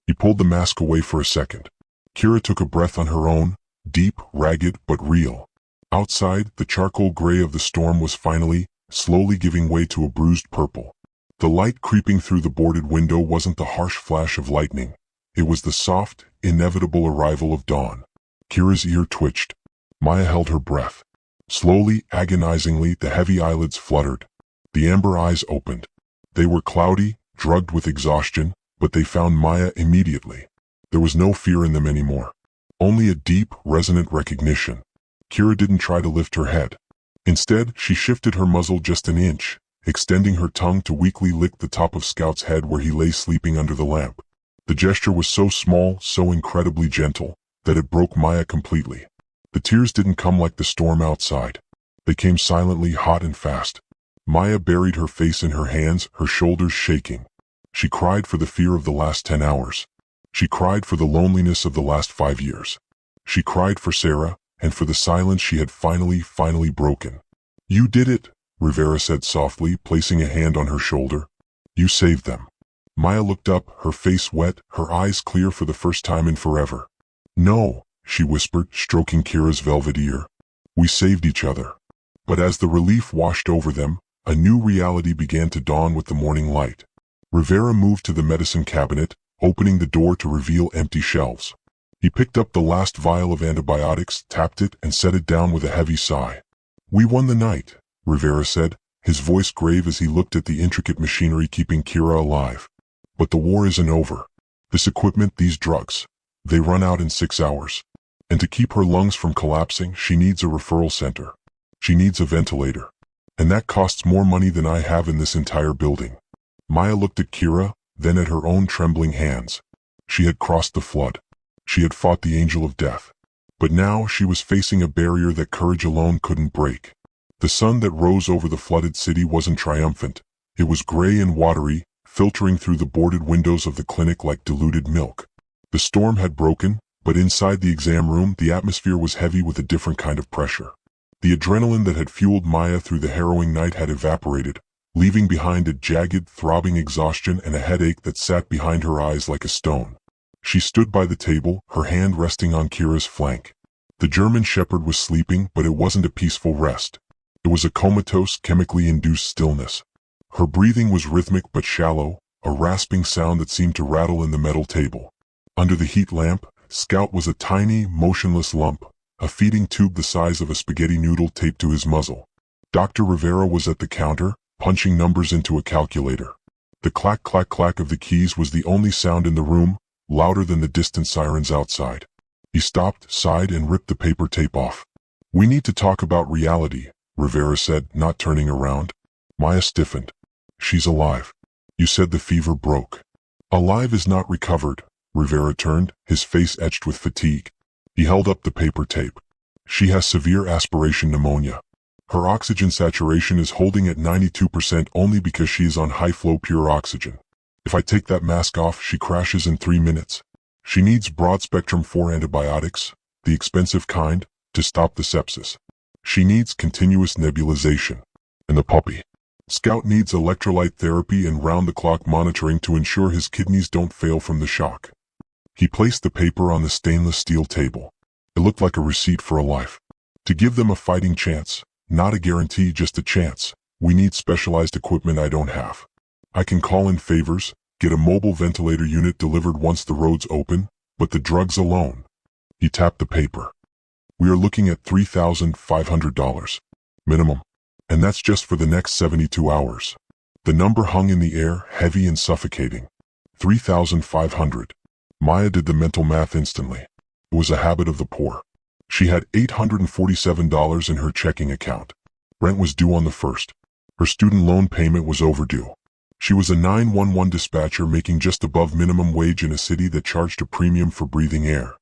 He pulled the mask away for a second. Kira took a breath on her own, deep, ragged, but real. Outside, the charcoal gray of the storm was finally, slowly giving way to a bruised purple. The light creeping through the boarded window wasn't the harsh flash of lightning. It was the soft, inevitable arrival of dawn. Kira's ear twitched. Maya held her breath. Slowly, agonizingly, the heavy eyelids fluttered. The amber eyes opened. They were cloudy, drugged with exhaustion, but they found Maya immediately. There was no fear in them anymore. Only a deep, resonant recognition. Kira didn't try to lift her head. Instead, she shifted her muzzle just an inch, extending her tongue to weakly lick the top of Scout's head where he lay sleeping under the lamp. The gesture was so small, so incredibly gentle, that it broke Maya completely. The tears didn't come like the storm outside. They came silently, hot and fast. Maya buried her face in her hands, her shoulders shaking. She cried for the fear of the last 10 hours. She cried for the loneliness of the last 5 years. She cried for Sarah, and for the silence she had finally broken. "You did it," Rivera said softly, placing a hand on her shoulder. "You saved them." Maya looked up, her face wet, her eyes clear for the first time in forever. "No," she whispered, stroking Kira's velvet ear. "We saved each other." But as the relief washed over them, a new reality began to dawn with the morning light. Rivera moved to the medicine cabinet, opening the door to reveal empty shelves. He picked up the last vial of antibiotics, tapped it, and set it down with a heavy sigh. "We won the night," Rivera said, his voice grave as he looked at the intricate machinery keeping Kira alive. "But the war isn't over. This equipment, these drugs, they run out in 6 hours. And to keep her lungs from collapsing, she needs a referral center. She needs a ventilator. And that costs more money than I have in this entire building." Maya looked at Kira, then at her own trembling hands. She had crossed the flood. She had fought the angel of death. But now she was facing a barrier that courage alone couldn't break. The sun that rose over the flooded city wasn't triumphant. It was gray and watery, filtering through the boarded windows of the clinic like diluted milk. The storm had broken, but inside the exam room the atmosphere was heavy with a different kind of pressure. The adrenaline that had fueled Maya through the harrowing night had evaporated, leaving behind a jagged, throbbing exhaustion and a headache that sat behind her eyes like a stone. She stood by the table, her hand resting on Kira's flank. The German Shepherd was sleeping, but it wasn't a peaceful rest. It was a comatose, chemically induced stillness. Her breathing was rhythmic but shallow, a rasping sound that seemed to rattle in the metal table. Under the heat lamp, Scout was a tiny, motionless lump, a feeding tube the size of a spaghetti noodle taped to his muzzle. Dr. Rivera was at the counter, punching numbers into a calculator. The clack clack clack of the keys was the only sound in the room, louder than the distant sirens outside. He stopped, sighed, and ripped the paper tape off. "We need to talk about reality," Rivera said, not turning around. Maya stiffened. "She's alive. You said the fever broke." "Alive is not recovered," Rivera turned, his face etched with fatigue. He held up the paper tape. "She has severe aspiration pneumonia. Her oxygen saturation is holding at 92% only because she is on high-flow pure oxygen. If I take that mask off, she crashes in 3 minutes. She needs broad-spectrum 4 antibiotics, the expensive kind, to stop the sepsis. She needs continuous nebulization. And the puppy. Scout needs electrolyte therapy and round-the-clock monitoring to ensure his kidneys don't fail from the shock." He placed the paper on the stainless steel table. It looked like a receipt for a life. "To give them a fighting chance, not a guarantee, just a chance, we need specialized equipment I don't have. I can call in favors, get a mobile ventilator unit delivered once the roads open, but the drugs alone." He tapped the paper. "We are looking at $3,500. Minimum. And that's just for the next 72 hours. The number hung in the air, heavy and suffocating. 3,500. Maya did the mental math instantly. It was a habit of the poor. She had $847 in her checking account. Rent was due on the 1st. Her student loan payment was overdue. She was a 911 dispatcher making just above minimum wage in a city that charged a premium for breathing air.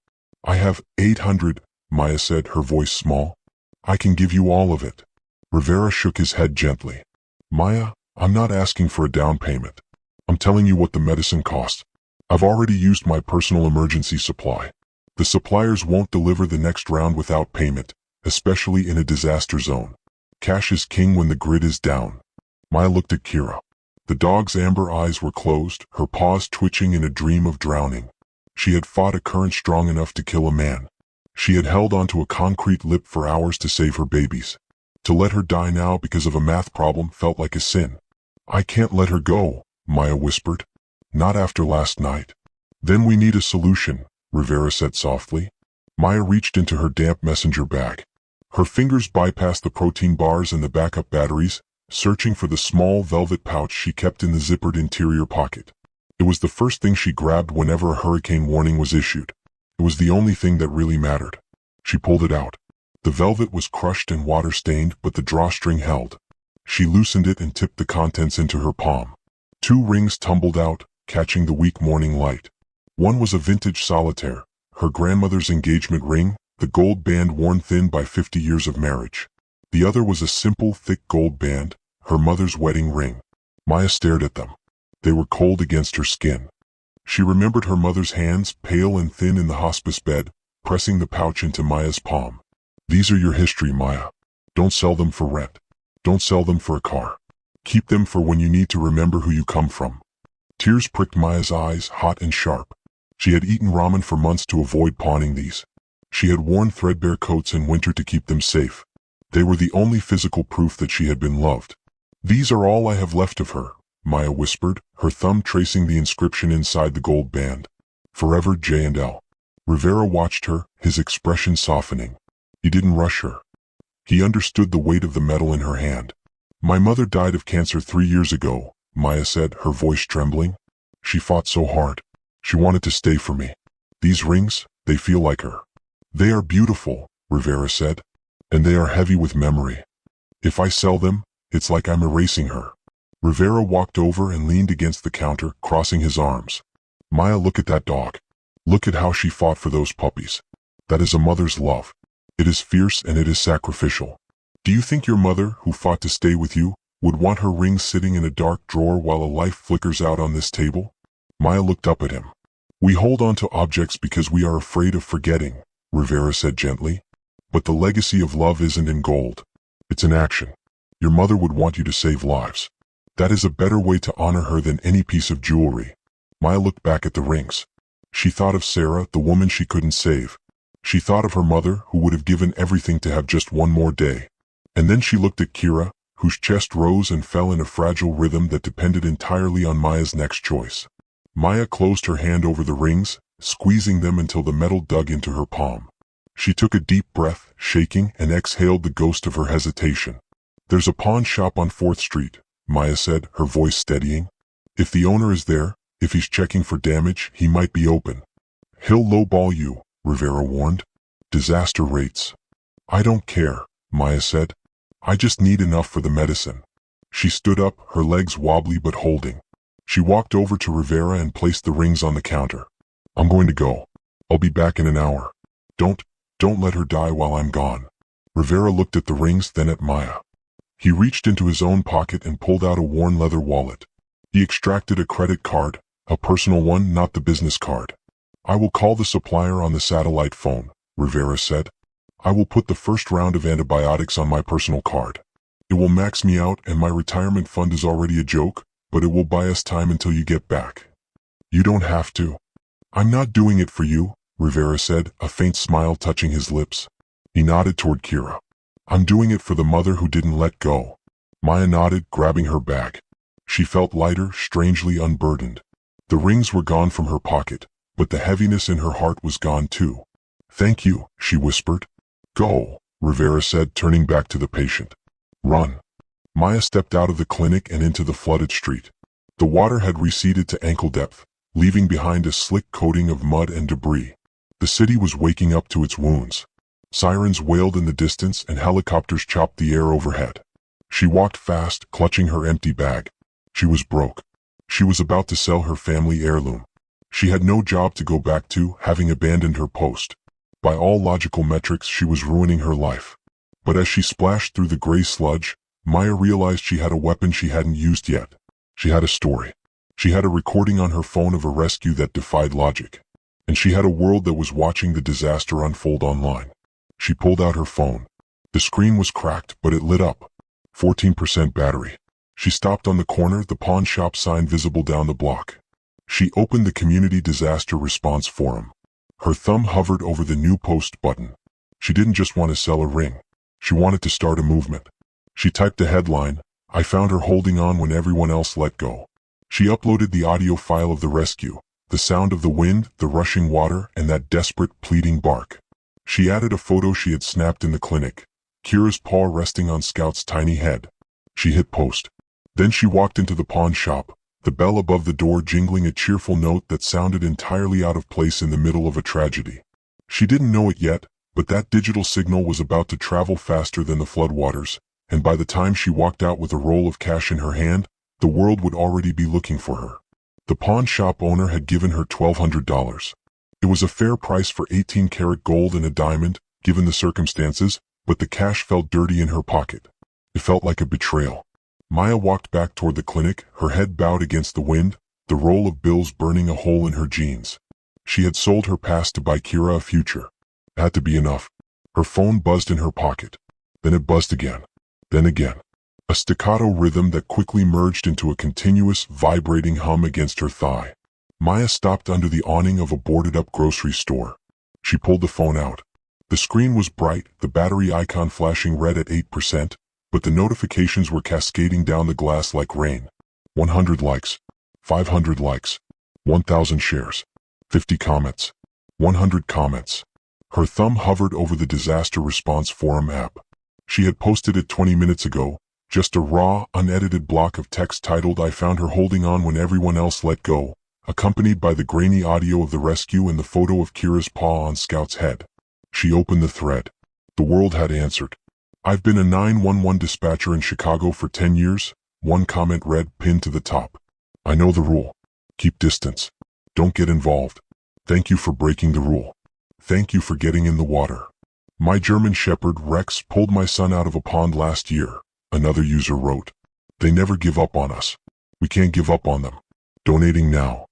"I have 800, Maya said, her voice small. "I can give you all of it." Rivera shook his head gently. "Maya, I'm not asking for a down payment. I'm telling you what the medicine costs. I've already used my personal emergency supply. The suppliers won't deliver the next round without payment, especially in a disaster zone. Cash is king when the grid is down." Maya looked at Kira. The dog's amber eyes were closed, her paws twitching in a dream of drowning. She had fought a current strong enough to kill a man. She had held onto a concrete lip for hours to save her babies. To let her die now because of a math problem felt like a sin. "I can't let her go," Maya whispered. "Not after last night." "Then we need a solution," Rivera said softly. Maya reached into her damp messenger bag. Her fingers bypassed the protein bars and the backup batteries, searching for the small velvet pouch she kept in the zippered interior pocket. It was the first thing she grabbed whenever a hurricane warning was issued. It was the only thing that really mattered. She pulled it out. The velvet was crushed and water-stained, but the drawstring held. She loosened it and tipped the contents into her palm. 2 rings tumbled out, catching the weak morning light. One was a vintage solitaire, her grandmother's engagement ring, the gold band worn thin by 50 years of marriage. The other was a simple, thick gold band, her mother's wedding ring. Maya stared at them. They were cold against her skin. She remembered her mother's hands, pale and thin in the hospice bed, pressing the pouch into Maya's palm. "These are your history, Maya. Don't sell them for rent. Don't sell them for a car. Keep them for when you need to remember who you come from." Tears pricked Maya's eyes, hot and sharp. She had eaten ramen for months to avoid pawning these. She had worn threadbare coats in winter to keep them safe. They were the only physical proof that she had been loved. "These are all I have left of her," Maya whispered, her thumb tracing the inscription inside the gold band. "Forever J&L." Rivera watched her, his expression softening. He didn't rush her. He understood the weight of the metal in her hand. "My mother died of cancer 3 years ago," Maya said, her voice trembling. "She fought so hard. She wanted to stay for me. These rings, they feel like her." "They are beautiful," Rivera said. "And they are heavy with memory. If I sell them, it's like I'm erasing her." Rivera walked over and leaned against the counter, crossing his arms. "Maya, look at that dog. Look at how she fought for those puppies. That is a mother's love. It is fierce and it is sacrificial. Do you think your mother, who fought to stay with you, would want her ring sitting in a dark drawer while a life flickers out on this table?" Maya looked up at him. "We hold on to objects because we are afraid of forgetting," Rivera said gently. "But the legacy of love isn't in gold. It's in action. Your mother would want you to save lives. That is a better way to honor her than any piece of jewelry." Maya looked back at the rings. She thought of Sarah, the woman she couldn't save. She thought of her mother, who would have given everything to have just one more day. And then she looked at Kira, whose chest rose and fell in a fragile rhythm that depended entirely on Maya's next choice. Maya closed her hand over the rings, squeezing them until the metal dug into her palm. She took a deep breath, shaking, and exhaled the ghost of her hesitation. "There's a pawn shop on 4th Street, Maya said, her voice steadying. "If the owner is there, if he's checking for damage, he might be open." "He'll lowball you," Rivera warned. "Disaster rates." "I don't care," Maya said. "I just need enough for the medicine." She stood up, her legs wobbly but holding. She walked over to Rivera and placed the rings on the counter. "I'm going to go. I'll be back in an hour. Don't let her die while I'm gone." Rivera looked at the rings, then at Maya. He reached into his own pocket and pulled out a worn leather wallet. He extracted a credit card, a personal one, not the business card. "I will call the supplier on the satellite phone," Rivera said. "I will put the first round of antibiotics on my personal card. It will max me out, and my retirement fund is already a joke, but it will buy us time until you get back." "You don't have to." "I'm not doing it for you," Rivera said, a faint smile touching his lips. He nodded toward Kira. "I'm doing it for the mother who didn't let go." Maya nodded, grabbing her bag. She felt lighter, strangely unburdened. The rings were gone from her pocket, but the heaviness in her heart was gone too. "Thank you," she whispered. "Go," Rivera said, turning back to the patient. "Run." Maya stepped out of the clinic and into the flooded street. The water had receded to ankle depth, leaving behind a slick coating of mud and debris. The city was waking up to its wounds. Sirens wailed in the distance and helicopters chopped the air overhead. She walked fast, clutching her empty bag. She was broke. She was about to sell her family heirloom. She had no job to go back to, having abandoned her post. By all logical metrics, she was ruining her life. But as she splashed through the gray sludge, Maya realized she had a weapon she hadn't used yet. She had a story. She had a recording on her phone of a rescue that defied logic. And she had a world that was watching the disaster unfold online. She pulled out her phone. The screen was cracked, but it lit up. 14% battery. She stopped on the corner, the pawn shop sign visible down the block. She opened the Community Disaster Response Forum. Her thumb hovered over the New Post button. She didn't just want to sell a ring. She wanted to start a movement. She typed a headline, "I found her holding on when everyone else let go." She uploaded the audio file of the rescue, the sound of the wind, the rushing water, and that desperate, pleading bark. She added a photo she had snapped in the clinic, Kira's paw resting on Scout's tiny head. She hit post. Then she walked into the pawn shop, the bell above the door jingling a cheerful note that sounded entirely out of place in the middle of a tragedy. She didn't know it yet, but that digital signal was about to travel faster than the floodwaters, and by the time she walked out with a roll of cash in her hand, the world would already be looking for her. The pawn shop owner had given her $1,200. It was a fair price for 18-karat gold and a diamond, given the circumstances, but the cash felt dirty in her pocket. It felt like a betrayal. Maya walked back toward the clinic, her head bowed against the wind, the roll of bills burning a hole in her jeans. She had sold her past to buy Kira a future. It had to be enough. Her phone buzzed in her pocket. Then it buzzed again. Then again. A staccato rhythm that quickly merged into a continuous, vibrating hum against her thigh. Maya stopped under the awning of a boarded-up grocery store. She pulled the phone out. The screen was bright, the battery icon flashing red at 8%, but the notifications were cascading down the glass like rain. 100 likes. 500 likes. 1,000 shares. 50 comments. 100 comments. Her thumb hovered over the Disaster Response Forum app. She had posted it 20 minutes ago, just a raw, unedited block of text titled "I found her holding on when everyone else let go," accompanied by the grainy audio of the rescue and the photo of Kira's paw on Scout's head. She opened the thread. The world had answered. "I've been a 911 dispatcher in Chicago for 10 years, one comment read, pinned to the top. I know the rule. Keep distance. Don't get involved. Thank you for breaking the rule. Thank you for getting in the water. My German Shepherd Rex pulled my son out of a pond last year," another user wrote. "They never give up on us. We can't give up on them. Donating now."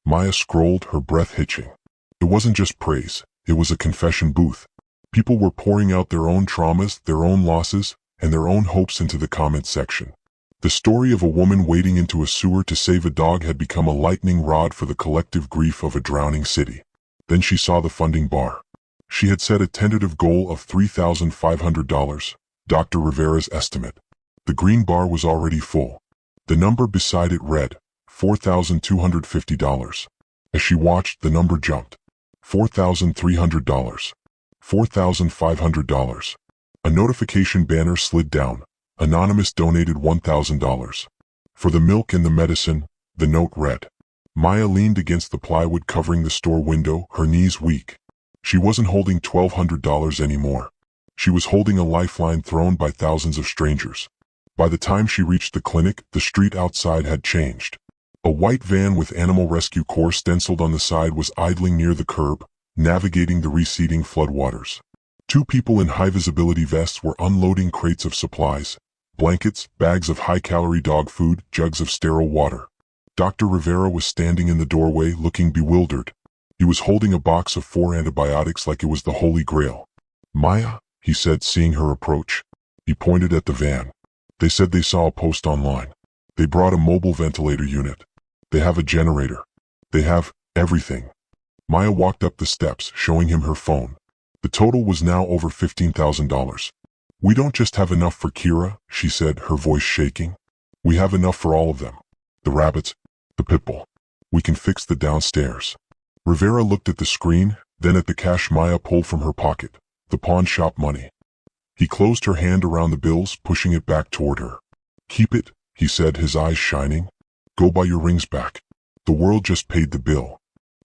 Maya scrolled, her breath hitching. It wasn't just praise, it was a confession booth. People were pouring out their own traumas, their own losses, and their own hopes into the comment section. The story of a woman wading into a sewer to save a dog had become a lightning rod for the collective grief of a drowning city. Then she saw the funding bar. She had set a tentative goal of $3,500, Dr. Rivera's estimate. The green bar was already full. The number beside it read, $4,250. As she watched, the number jumped. $4,300. $4,500. A notification banner slid down. Anonymous donated $1,000. For the milk and the medicine, the note read. Maya leaned against the plywood covering the store window, her knees weak. She wasn't holding $1,200 anymore. She was holding a lifeline thrown by thousands of strangers. By the time she reached the clinic, the street outside had changed. A white van with Animal Rescue Corps stenciled on the side was idling near the curb, navigating the receding floodwaters. Two people in high-visibility vests were unloading crates of supplies, blankets, bags of high-calorie dog food, jugs of sterile water. Dr. Rivera was standing in the doorway looking bewildered. He was holding a box of 4 antibiotics like it was the Holy Grail. Maya, he said, seeing her approach. He pointed at the van. They said they saw a post online. They brought a mobile ventilator unit. They have a generator. They have everything. Maya walked up the steps, showing him her phone. The total was now over $15,000. We don't just have enough for Kira, she said, her voice shaking. We have enough for all of them. The rabbits, the pit bull. We can fix the downstairs. Rivera looked at the screen, then at the cash Maya pulled from her pocket, the pawn shop money. He closed her hand around the bills, pushing it back toward her. Keep it, he said, his eyes shining. Go buy your rings back. The world just paid the bill.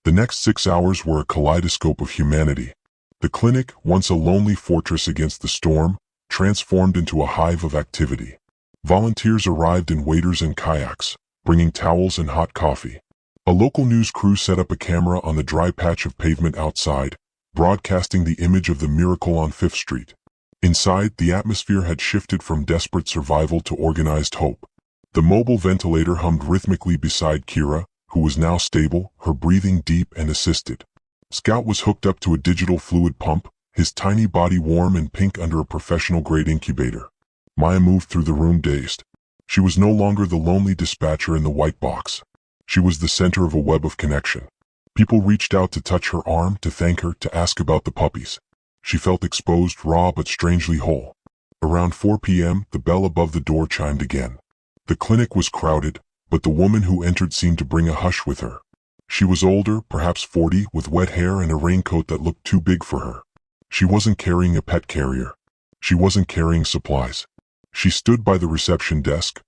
The next 6 hours were a kaleidoscope of humanity. The clinic, once a lonely fortress against the storm, transformed into a hive of activity. Volunteers arrived in waders and kayaks, bringing towels and hot coffee. A local news crew set up a camera on the dry patch of pavement outside, broadcasting the image of the miracle on 5th Street. Inside, the atmosphere had shifted from desperate survival to organized hope. The mobile ventilator hummed rhythmically beside Kira, who was now stable, her breathing deep and assisted. Scout was hooked up to a digital fluid pump, his tiny body warm and pink under a professional-grade incubator. Maya moved through the room dazed. She was no longer the lonely dispatcher in the white box. She was the center of a web of connection. People reached out to touch her arm, to thank her, to ask about the puppies. She felt exposed, raw but strangely whole. Around 4 p.m., the bell above the door chimed again. The clinic was crowded, but the woman who entered seemed to bring a hush with her. She was older, perhaps 40, with wet hair and a raincoat that looked too big for her. She wasn't carrying a pet carrier. She wasn't carrying supplies. She stood by the reception desk,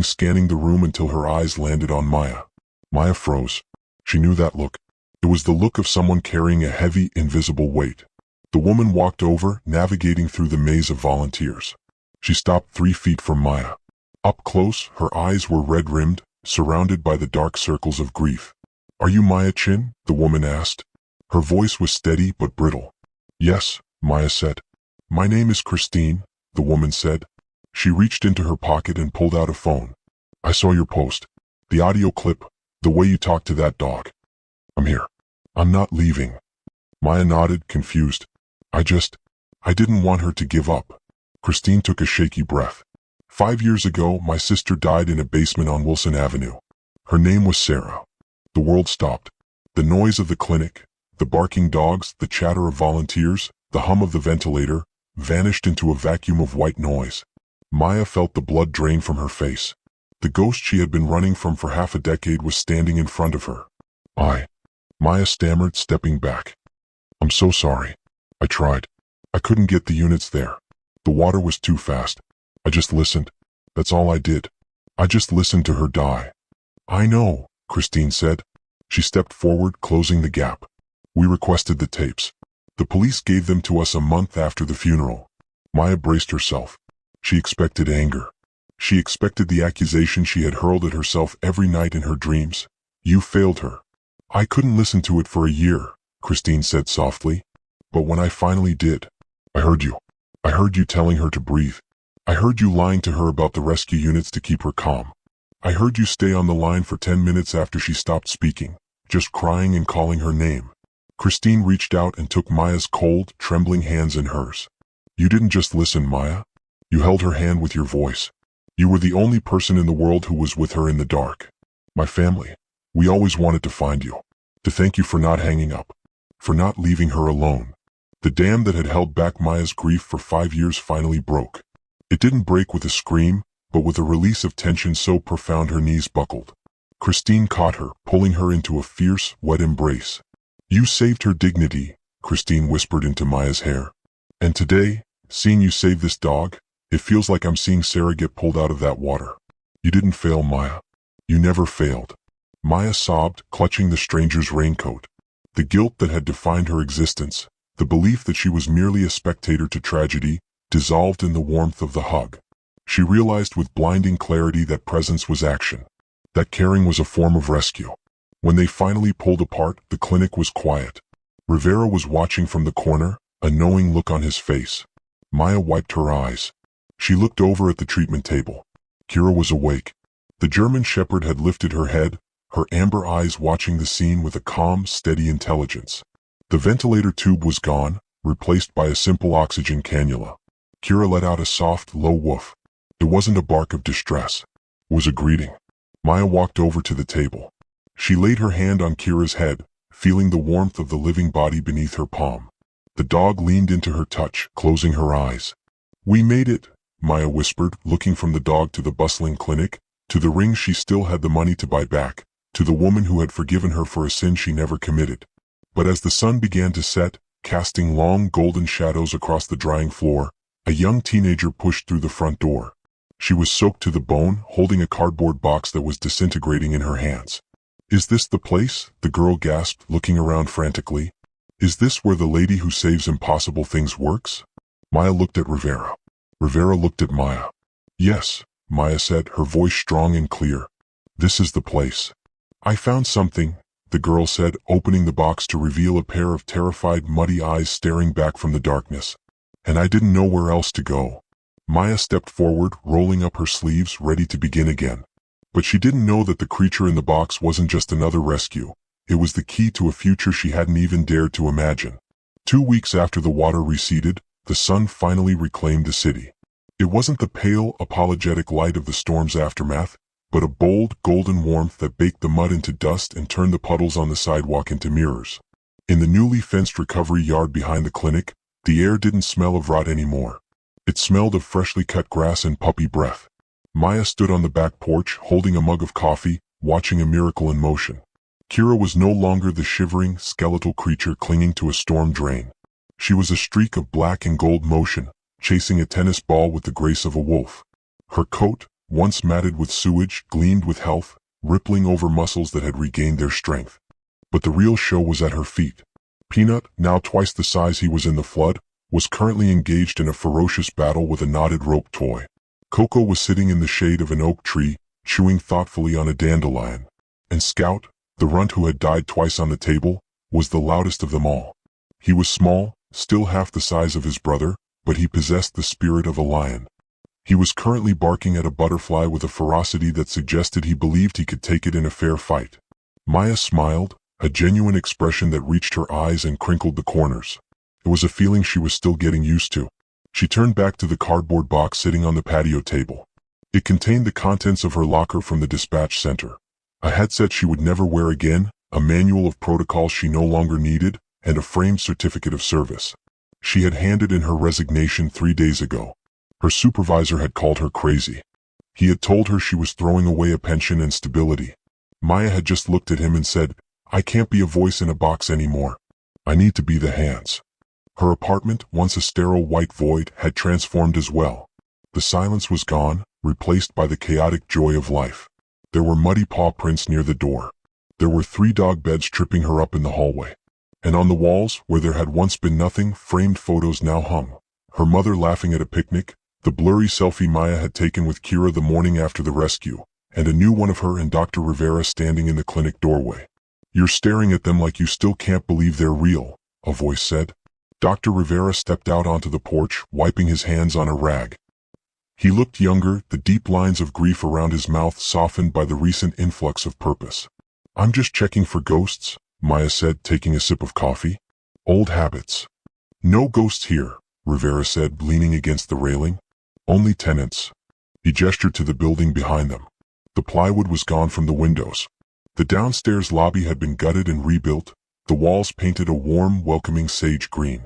scanning the room until her eyes landed on Maya. Maya froze. She knew that look. It was the look of someone carrying a heavy, invisible weight. The woman walked over, navigating through the maze of volunteers. She stopped 3 feet from Maya. Up close, her eyes were red-rimmed, surrounded by the dark circles of grief. Are you Maya Chin? The woman asked. Her voice was steady but brittle. Yes, Maya said. My name is Christine, the woman said. She reached into her pocket and pulled out a phone. I saw your post. The audio clip. The way you talked to that dog. I'm here. I'm not leaving. Maya nodded, confused. I didn't want her to give up. Christine took a shaky breath. 5 years ago, my sister died in a basement on Wilson Avenue. Her name was Sarah. The world stopped. The noise of the clinic, the barking dogs, the chatter of volunteers, the hum of the ventilator, vanished into a vacuum of white noise. Maya felt the blood drain from her face. The ghost she had been running from for half a decade was standing in front of her. Maya stammered, stepping back. I'm so sorry. I tried. I couldn't get the units there. The water was too fast. I just listened. That's all I did. I just listened to her die. I know, Christine said. She stepped forward, closing the gap. We requested the tapes. The police gave them to us a month after the funeral. Maya braced herself. She expected anger. She expected the accusation she had hurled at herself every night in her dreams. You failed her. I couldn't listen to it for a year, Christine said softly. But when I finally did, I heard you. I heard you telling her to breathe. I heard you lying to her about the rescue units to keep her calm. I heard you stay on the line for 10 minutes after she stopped speaking, just crying and calling her name. Christine reached out and took Maya's cold, trembling hands in hers. You didn't just listen, Maya. You held her hand with your voice. You were the only person in the world who was with her in the dark. My family. We always wanted to find you. To thank you for not hanging up. For not leaving her alone. The dam that had held back Maya's grief for 5 years finally broke. It didn't break with a scream, but with a release of tension so profound her knees buckled. Christine caught her, pulling her into a fierce, wet embrace. "You saved her dignity," Christine whispered into Maya's hair. "And today, seeing you save this dog, it feels like I'm seeing Sarah get pulled out of that water. You didn't fail, Maya. You never failed." Maya sobbed, clutching the stranger's raincoat. The guilt that had defined her existence, the belief that she was merely a spectator to tragedy, dissolved in the warmth of the hug. She realized with blinding clarity that presence was action, that caring was a form of rescue. When they finally pulled apart, the clinic was quiet. Rivera was watching from the corner, a knowing look on his face. Maya wiped her eyes. She looked over at the treatment table. Kira was awake. The German shepherd had lifted her head, her amber eyes watching the scene with a calm, steady intelligence. The ventilator tube was gone, replaced by a simple oxygen cannula. Kira let out a soft, low woof. It wasn't a bark of distress. It was a greeting. Maya walked over to the table. She laid her hand on Kira's head, feeling the warmth of the living body beneath her palm. The dog leaned into her touch, closing her eyes. "We made it," Maya whispered, looking from the dog to the bustling clinic, to the ring she still had the money to buy back, to the woman who had forgiven her for a sin she never committed. But as the sun began to set, casting long golden shadows across the drying floor, a young teenager pushed through the front door. She was soaked to the bone, holding a cardboard box that was disintegrating in her hands. "Is this the place?" the girl gasped, looking around frantically. "Is this where the lady who saves impossible things works?" Maya looked at Rivera. Rivera looked at Maya. "Yes," Maya said, her voice strong and clear. "This is the place." "I found something," the girl said, opening the box to reveal a pair of terrified, muddy eyes staring back from the darkness. "And I didn't know where else to go." Maya stepped forward, rolling up her sleeves, ready to begin again. But she didn't know that the creature in the box wasn't just another rescue. It was the key to a future she hadn't even dared to imagine. 2 weeks after the water receded, the sun finally reclaimed the city. It wasn't the pale, apologetic light of the storm's aftermath, but a bold, golden warmth that baked the mud into dust and turned the puddles on the sidewalk into mirrors. In the newly fenced recovery yard behind the clinic, the air didn't smell of rot anymore. It smelled of freshly cut grass and puppy breath. Maya stood on the back porch, holding a mug of coffee, watching a miracle in motion. Kira was no longer the shivering, skeletal creature clinging to a storm drain. She was a streak of black and gold motion, chasing a tennis ball with the grace of a wolf. Her coat, once matted with sewage, gleamed with health, rippling over muscles that had regained their strength. But the real show was at her feet. Peanut, now twice the size he was in the flood, was currently engaged in a ferocious battle with a knotted rope toy. Coco was sitting in the shade of an oak tree, chewing thoughtfully on a dandelion. And Scout, the runt who had died twice on the table, was the loudest of them all. He was small, still half the size of his brother, but he possessed the spirit of a lion. He was currently barking at a butterfly with a ferocity that suggested he believed he could take it in a fair fight. Maya smiled, a genuine expression that reached her eyes and crinkled the corners. It was a feeling she was still getting used to. She turned back to the cardboard box sitting on the patio table. It contained the contents of her locker from the dispatch center. A headset she would never wear again, a manual of protocols she no longer needed, and a framed certificate of service. She had handed in her resignation 3 days ago. Her supervisor had called her crazy. He had told her she was throwing away a pension and stability. Maya had just looked at him and said, "I can't be a voice in a box anymore. I need to be the hands." Her apartment, once a sterile white void, had transformed as well. The silence was gone, replaced by the chaotic joy of life. There were muddy paw prints near the door. There were 3 dog beds tripping her up in the hallway. And on the walls, where there had once been nothing, framed photos now hung. Her mother laughing at a picnic, the blurry selfie Maya had taken with Kira the morning after the rescue, and a new one of her and Dr. Rivera standing in the clinic doorway. "You're staring at them like you still can't believe they're real," a voice said. Dr. Rivera stepped out onto the porch, wiping his hands on a rag. He looked younger, the deep lines of grief around his mouth softened by the recent influx of purpose. "I'm just checking for ghosts," Maya said, taking a sip of coffee. "Old habits." "No ghosts here," Rivera said, leaning against the railing. "Only tenants." He gestured to the building behind them. The plywood was gone from the windows. The downstairs lobby had been gutted and rebuilt, the walls painted a warm, welcoming sage green.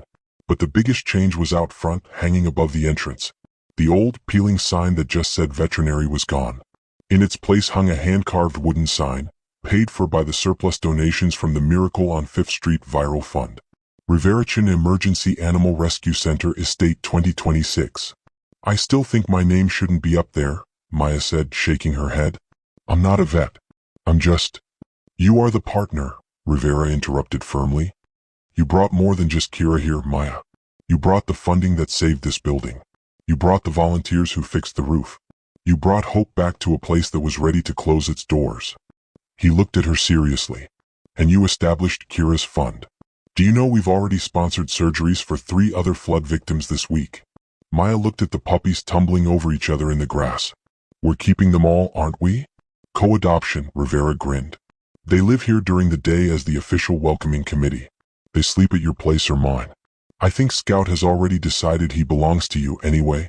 But the biggest change was out front, hanging above the entrance. The old, peeling sign that just said veterinary was gone. In its place hung a hand-carved wooden sign, paid for by the surplus donations from the Miracle on 5th Street Viral Fund. Riverichin Emergency Animal Rescue Center, Estate 2026. I still think my name shouldn't be up there, Maya said, shaking her head. I'm not a vet. I'm just... You are the partner, Rivera interrupted firmly. You brought more than just Kira here, Maya. You brought the funding that saved this building. You brought the volunteers who fixed the roof. You brought hope back to a place that was ready to close its doors. He looked at her seriously. And you established Kira's fund. Do you know we've already sponsored surgeries for 3 other flood victims this week? Maya looked at the puppies tumbling over each other in the grass. We're keeping them all, aren't we? Co-adoption, Rivera grinned. They live here during the day as the official welcoming committee. They sleep at your place or mine. I think Scout has already decided he belongs to you anyway.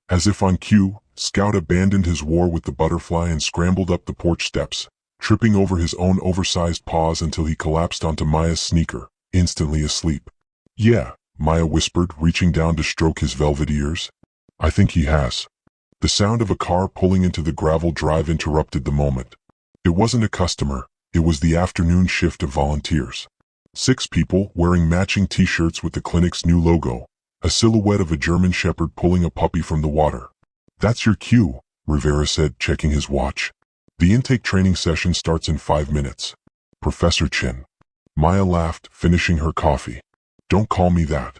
As if on cue, Scout abandoned his war with the butterfly and scrambled up the porch steps, tripping over his own oversized paws until he collapsed onto Maya's sneaker, instantly asleep. Yeah, Maya whispered, reaching down to stroke his velvet ears. I think he has. The sound of a car pulling into the gravel drive interrupted the moment. It wasn't a customer, it was the afternoon shift of volunteers. 6 people wearing matching t-shirts with the clinic's new logo, a silhouette of a German shepherd pulling a puppy from the water. That's your cue, Rivera said, checking his watch. The intake training session starts in 5 minutes. Professor Chin. Maya laughed, finishing her coffee. Don't call me that.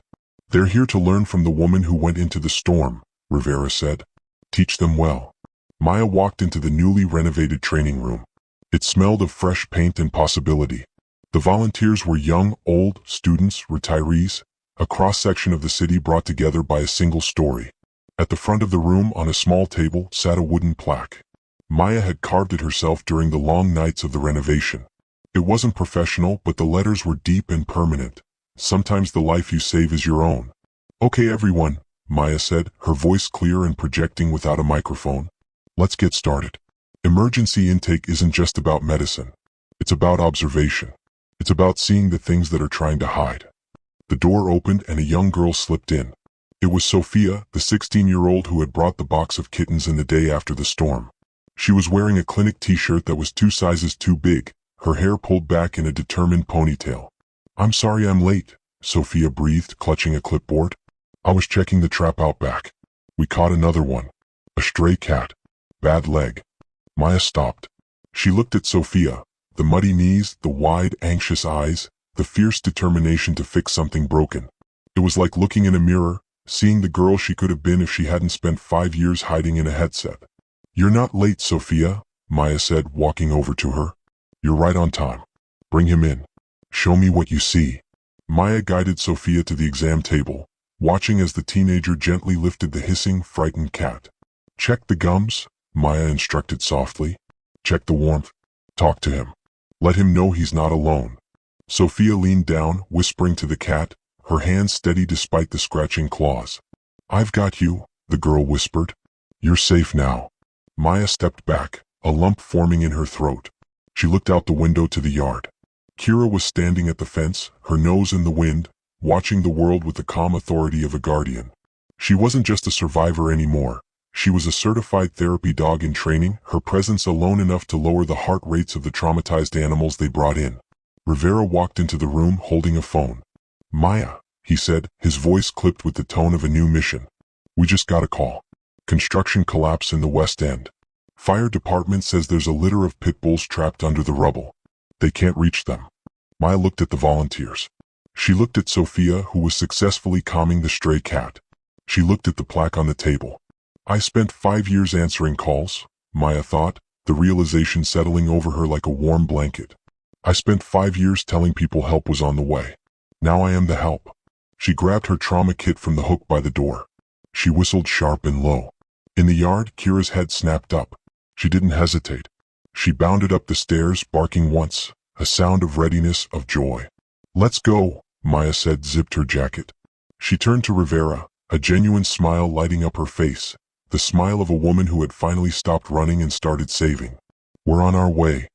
They're here to learn from the woman who went into the storm, Rivera said. Teach them well. Maya walked into the newly renovated training room. It smelled of fresh paint and possibility. The volunteers were young, old, students, retirees, a cross-section of the city brought together by a single story. At the front of the room, on a small table, sat a wooden plaque. Maya had carved it herself during the long nights of the renovation. It wasn't professional, but the letters were deep and permanent. Sometimes the life you save is your own. Okay everyone, Maya said, her voice clear and projecting without a microphone. Let's get started. Emergency intake isn't just about medicine. It's about observation. It's about seeing the things that are trying to hide. The door opened and a young girl slipped in. It was Sophia, the 16-year-old who had brought the box of kittens in the day after the storm. She was wearing a clinic t-shirt that was 2 sizes too big, her hair pulled back in a determined ponytail. I'm sorry I'm late, Sophia breathed, clutching a clipboard. I was checking the trap out back. We caught another one. A stray cat. Bad leg. Maya stopped. She looked at Sophia. The muddy knees, the wide, anxious eyes, the fierce determination to fix something broken. It was like looking in a mirror, seeing the girl she could have been if she hadn't spent 5 years hiding in a headset. You're not late, Sophia, Maya said, walking over to her. You're right on time. Bring him in. Show me what you see. Maya guided Sophia to the exam table, watching as the teenager gently lifted the hissing, frightened cat. Check the gums, Maya instructed softly. Check the warmth. Talk to him. Let him know he's not alone. Sophia leaned down, whispering to the cat, her hands steady despite the scratching claws. I've got you, the girl whispered. You're safe now. Maya stepped back, a lump forming in her throat. She looked out the window to the yard. Kira was standing at the fence, her nose in the wind, watching the world with the calm authority of a guardian. She wasn't just a survivor anymore. She was a certified therapy dog in training, her presence alone enough to lower the heart rates of the traumatized animals they brought in. Rivera walked into the room holding a phone. Maya, he said, his voice clipped with the tone of a new mission. We just got a call. Construction collapse in the West End. Fire department says there's a litter of pit bulls trapped under the rubble. They can't reach them. Maya looked at the volunteers. She looked at Sophia, who was successfully calming the stray cat. She looked at the plaque on the table. I spent 5 years answering calls, Maya thought, the realization settling over her like a warm blanket. I spent 5 years telling people help was on the way. Now I am the help. She grabbed her trauma kit from the hook by the door. She whistled sharp and low. In the yard, Kira's head snapped up. She didn't hesitate. She bounded up the stairs, barking once, a sound of readiness, of joy. Let's go, Maya said, zipped her jacket. She turned to Rivera, a genuine smile lighting up her face, the smile of a woman who had finally stopped running and started saving. We're on our way.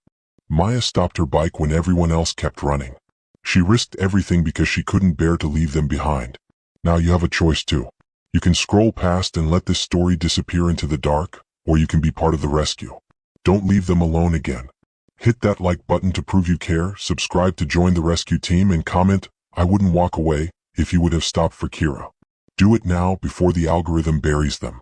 Maya stopped her bike when everyone else kept running. She risked everything because she couldn't bear to leave them behind. Now you have a choice too. You can scroll past and let this story disappear into the dark, or you can be part of the rescue. Don't leave them alone again. Hit that like button to prove you care, subscribe to join the rescue team, and comment, "I wouldn't walk away," if you would have stopped for Kira. Do it now before the algorithm buries them.